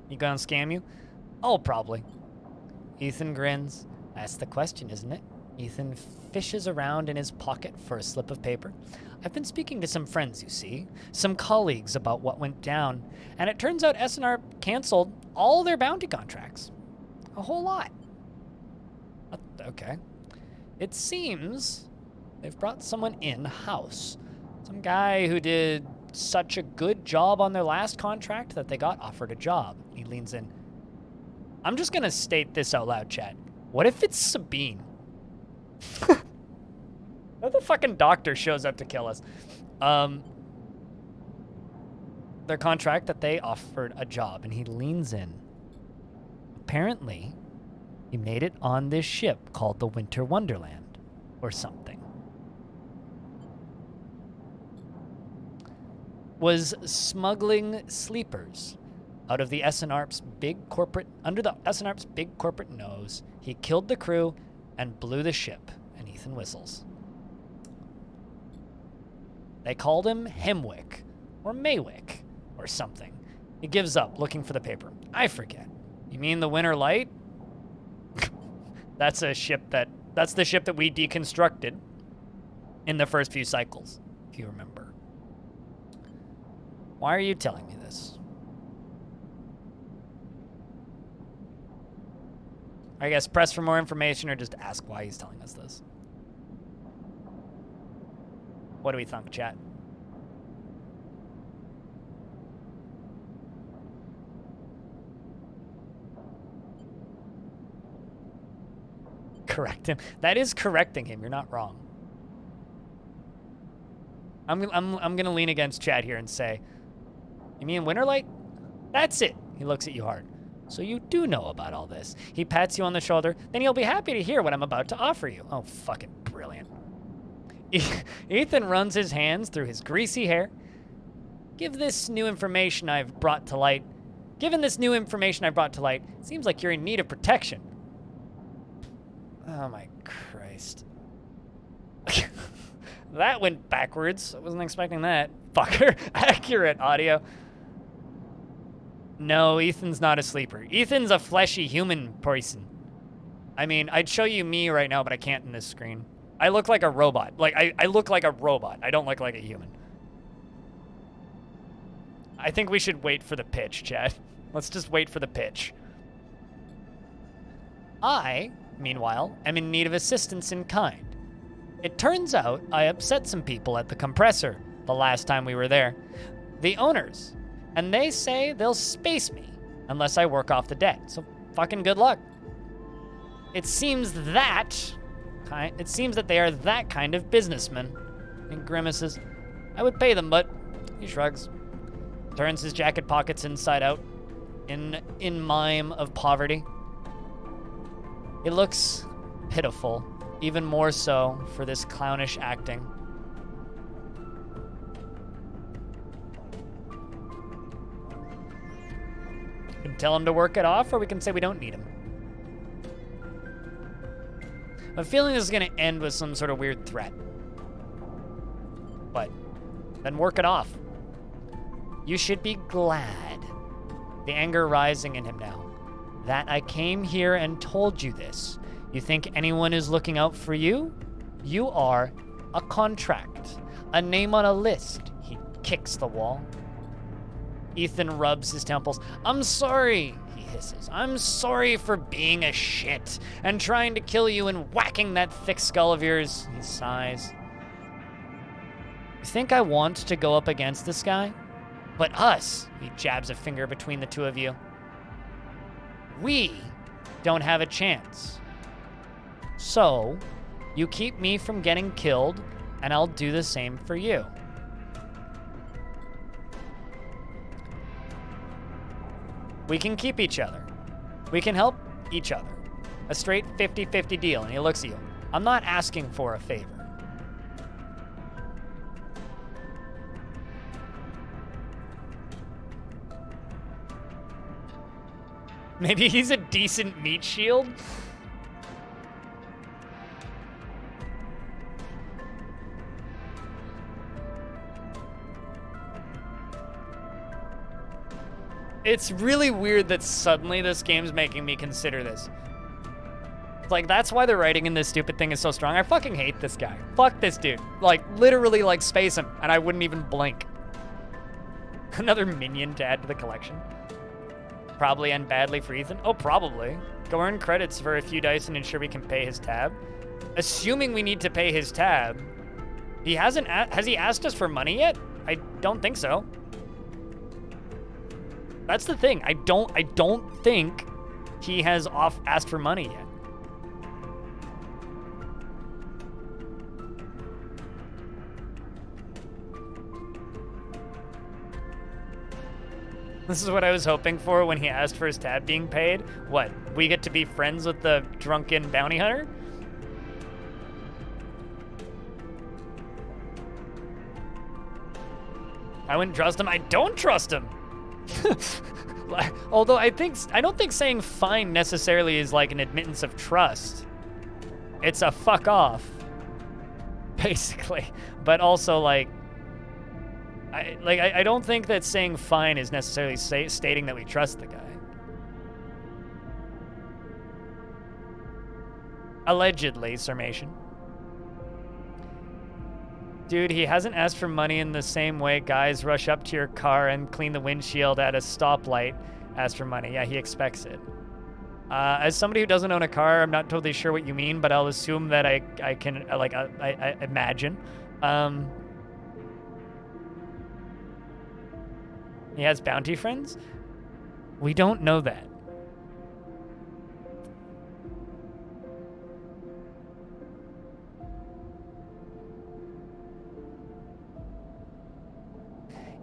You gonna scam you? Oh, probably. Ethan grins. That's the question, isn't it? Ethan fishes around in his pocket for a slip of paper. I've been speaking to some friends, you see, some colleagues about what went down, and it turns out SNR canceled all their bounty contracts. A whole lot. Okay. It seems they've brought someone in-house. Some guy who did such a good job on their last contract that they got offered a job. He leans in. I'm just gonna state this out loud, chat. What if it's Sabine? What if the fucking doctor shows up to kill us? Their contract that they offered a job, and he leans in. Apparently, he made it on this ship called the Winter Wonderland, or something. Was smuggling sleepers out of the SNRP's big corporate, under the SNRP's big corporate nose. He killed the crew and blew the ship, and Ethan whistles. They called him Hemwick, or Maywick, or something. He gives up, looking for the paper. I forget. You mean the Winter Light? That's the ship that we deconstructed in the first few cycles, if you remember. Why are you telling me this? I guess press for more information or just ask why he's telling us this. What do we think, chat? Correct him. That is correcting him. You're not wrong. I'm gonna lean against chat here and say, you mean Winterlight? That's it. He looks at you hard. So you do know about all this. He pats you on the shoulder. Then you'll be happy to hear what I'm about to offer you. Oh, fucking brilliant. Ethan runs his hands through his greasy hair. Given this new information I've brought to light, it seems like you're in need of protection. Oh my Christ. That went backwards. I wasn't expecting that. Fucker. Accurate audio. No, Ethan's not a sleeper. Ethan's a fleshy human person. I mean, I'd show you me right now, but I can't in this screen. I look like a robot. Like, I look like a robot. I don't look like a human. I think we should wait for the pitch, Chad. Let's just wait for the pitch. I, meanwhile, am in need of assistance in kind. It turns out I upset some people at the compressor the last time we were there. The owners. And they say they'll space me unless I work off the debt. So fucking good luck. It seems that they are that kind of businessman. He grimaces. I would pay them, but he shrugs. Turns his jacket pockets inside out in mime of poverty. It looks pitiful, even more so for this clownish acting. We can tell him to work it off, or we can say we don't need him. I'm feeling this is going to end with some sort of weird threat. But then work it off. You should be glad, the anger rising in him now, that I came here and told you this. You think anyone is looking out for you? You are a contract, a name on a list. He kicks the wall. Ethan rubs his temples. I'm sorry, he hisses. I'm sorry for being a shit and trying to kill you and whacking that thick skull of yours. He sighs. You think I want to go up against this guy? But us, he jabs a finger between the two of you. We don't have a chance. So, you keep me from getting killed, And I'll do the same for you. We can keep each other. We can help each other. A straight 50-50 deal. And he looks at you. I'm not asking for a favor. Maybe he's a decent meat shield? It's really weird that suddenly this game's making me consider this. Like, that's why the writing in this stupid thing is so strong. I fucking hate this guy. Fuck this dude. Like, literally, like, space him, and I wouldn't even blink. Another minion to add to the collection. Probably end badly for Ethan. Oh, probably. Go earn credits for a few dice and ensure we can pay his tab. Assuming we need to pay his tab. He hasn't, has he asked us for money yet? I don't think so. That's the thing. I don't think he has asked for money yet. This is what I was hoping for when he asked for his tab being paid. What? We get to be friends with the drunken bounty hunter? I wouldn't trust him. I don't trust him. Although I don't think saying fine necessarily is like an admittance of trust. It's a fuck off, basically. But also I don't think that saying fine is necessarily stating that we trust the guy. Allegedly, Sarmation. Dude, he hasn't asked for money in the same way guys rush up to your car and clean the windshield at a stoplight, ask for money. Yeah, he expects it. As somebody who doesn't own a car, I'm not totally sure what you mean, but I'll assume that I can, I imagine. He has bounty friends? We don't know that.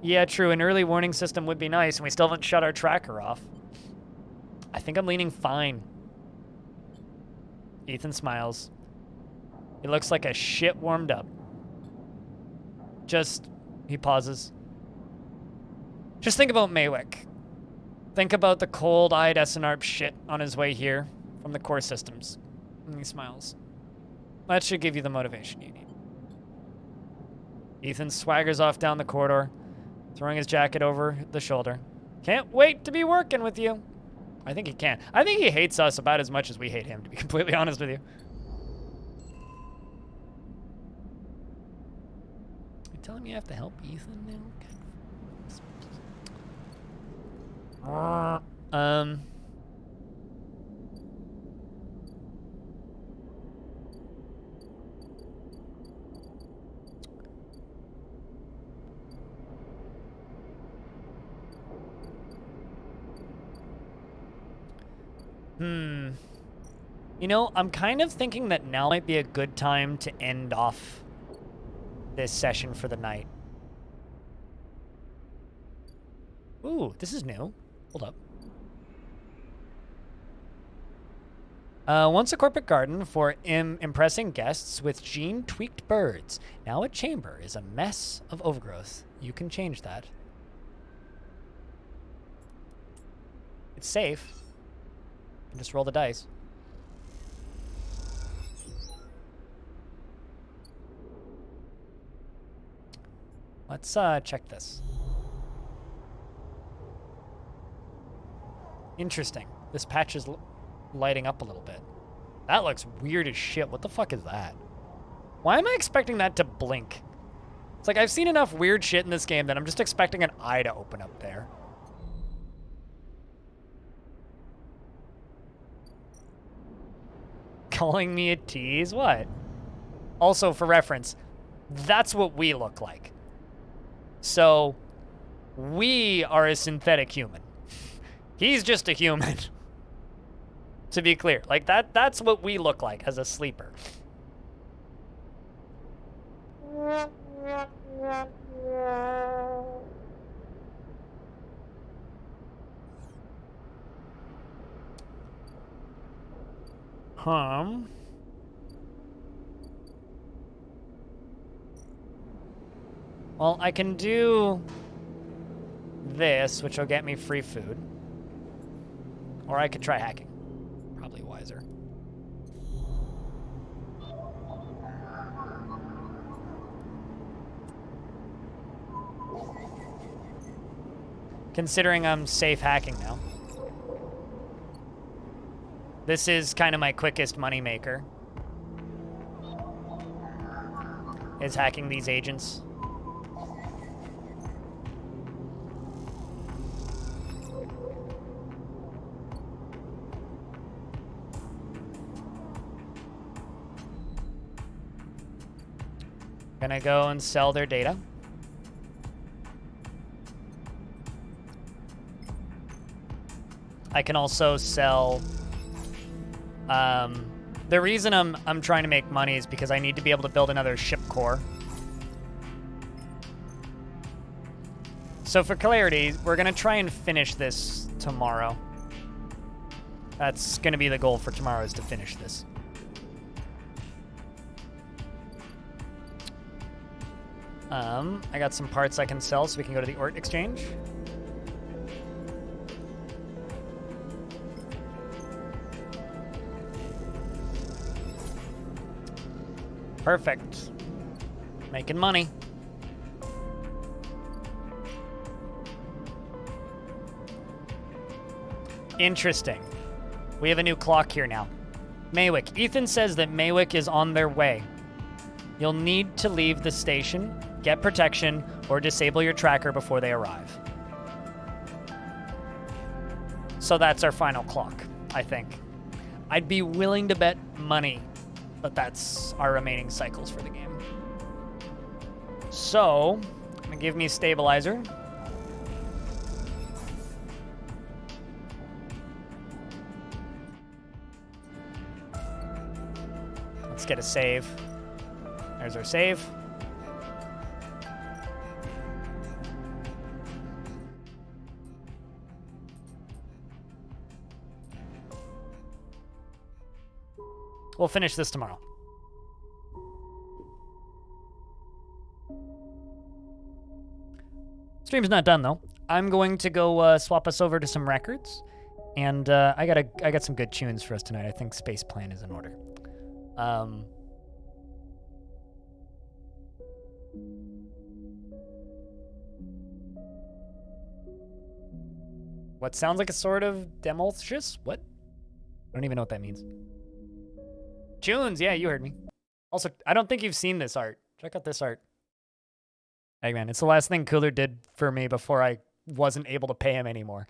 Yeah, true. An early warning system would be nice, and we still haven't shut our tracker off. I think I'm leaning fine. Ethan smiles. He looks like a shit warmed up. He pauses. Just think about Maywick. Think about the cold-eyed SNRP shit on his way here from the core systems. And he smiles. That should give you the motivation you need. Ethan swaggers off down the corridor, throwing his jacket over the shoulder. Can't wait to be working with you. I think he can. I think he hates us about as much as we hate him, to be completely honest with you. You telling me you have to help Ethan now? You know, I'm kind of thinking that now might be a good time to end off this session for the night. Ooh, this is new. Hold up. Once a corporate garden for impressing guests with gene-tweaked birds. Now a chamber is a mess of overgrowth. You can change that. It's safe. And just roll the dice. Let's check this. Interesting. This patch is lighting up a little bit. That looks weird as shit. What the fuck is that? Why am I expecting that to blink? It's like I've seen enough weird shit in this game that I'm just expecting an eye to open up there. Calling me a tease? What? Also, for reference, that's what we look like. So, we are a synthetic human. He's just a human. To be clear. Like, that's what we look like as a sleeper. Well, I can do this, which will get me free food. Or I could try hacking. Probably wiser. Considering I'm safe hacking now. This is kind of my quickest moneymaker. Is hacking these agents. Gonna go and sell their data. I can also sell. The reason I'm trying to make money is because I need to be able to build another ship core. So for clarity, we're gonna try and finish this tomorrow. That's gonna be the goal for tomorrow, is to finish this. I got some parts I can sell, so we can go to the Ort Exchange. Perfect. Making money. Interesting. We have a new clock here now. Maywick. Ethan says that Maywick is on their way. You'll need to leave the station, get protection, or disable your tracker before they arrive. So that's our final clock, I think. I'd be willing to bet money, but that's our remaining cycles for the game. So, give me stabilizer. Let's get a save. There's our save. We'll finish this tomorrow. Stream's not done though. I'm going to go swap us over to some records, and I got some good tunes for us tonight. I think Space Plan is in order. What sounds like a sort of demolicious? What? I don't even know what that means. Tunes, yeah, you heard me. Also, I don't think you've seen this art. Check out this art. Eggman, it's the last thing Cooler did for me before I wasn't able to pay him anymore.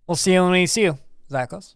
We'll see you when we see you, Zakos.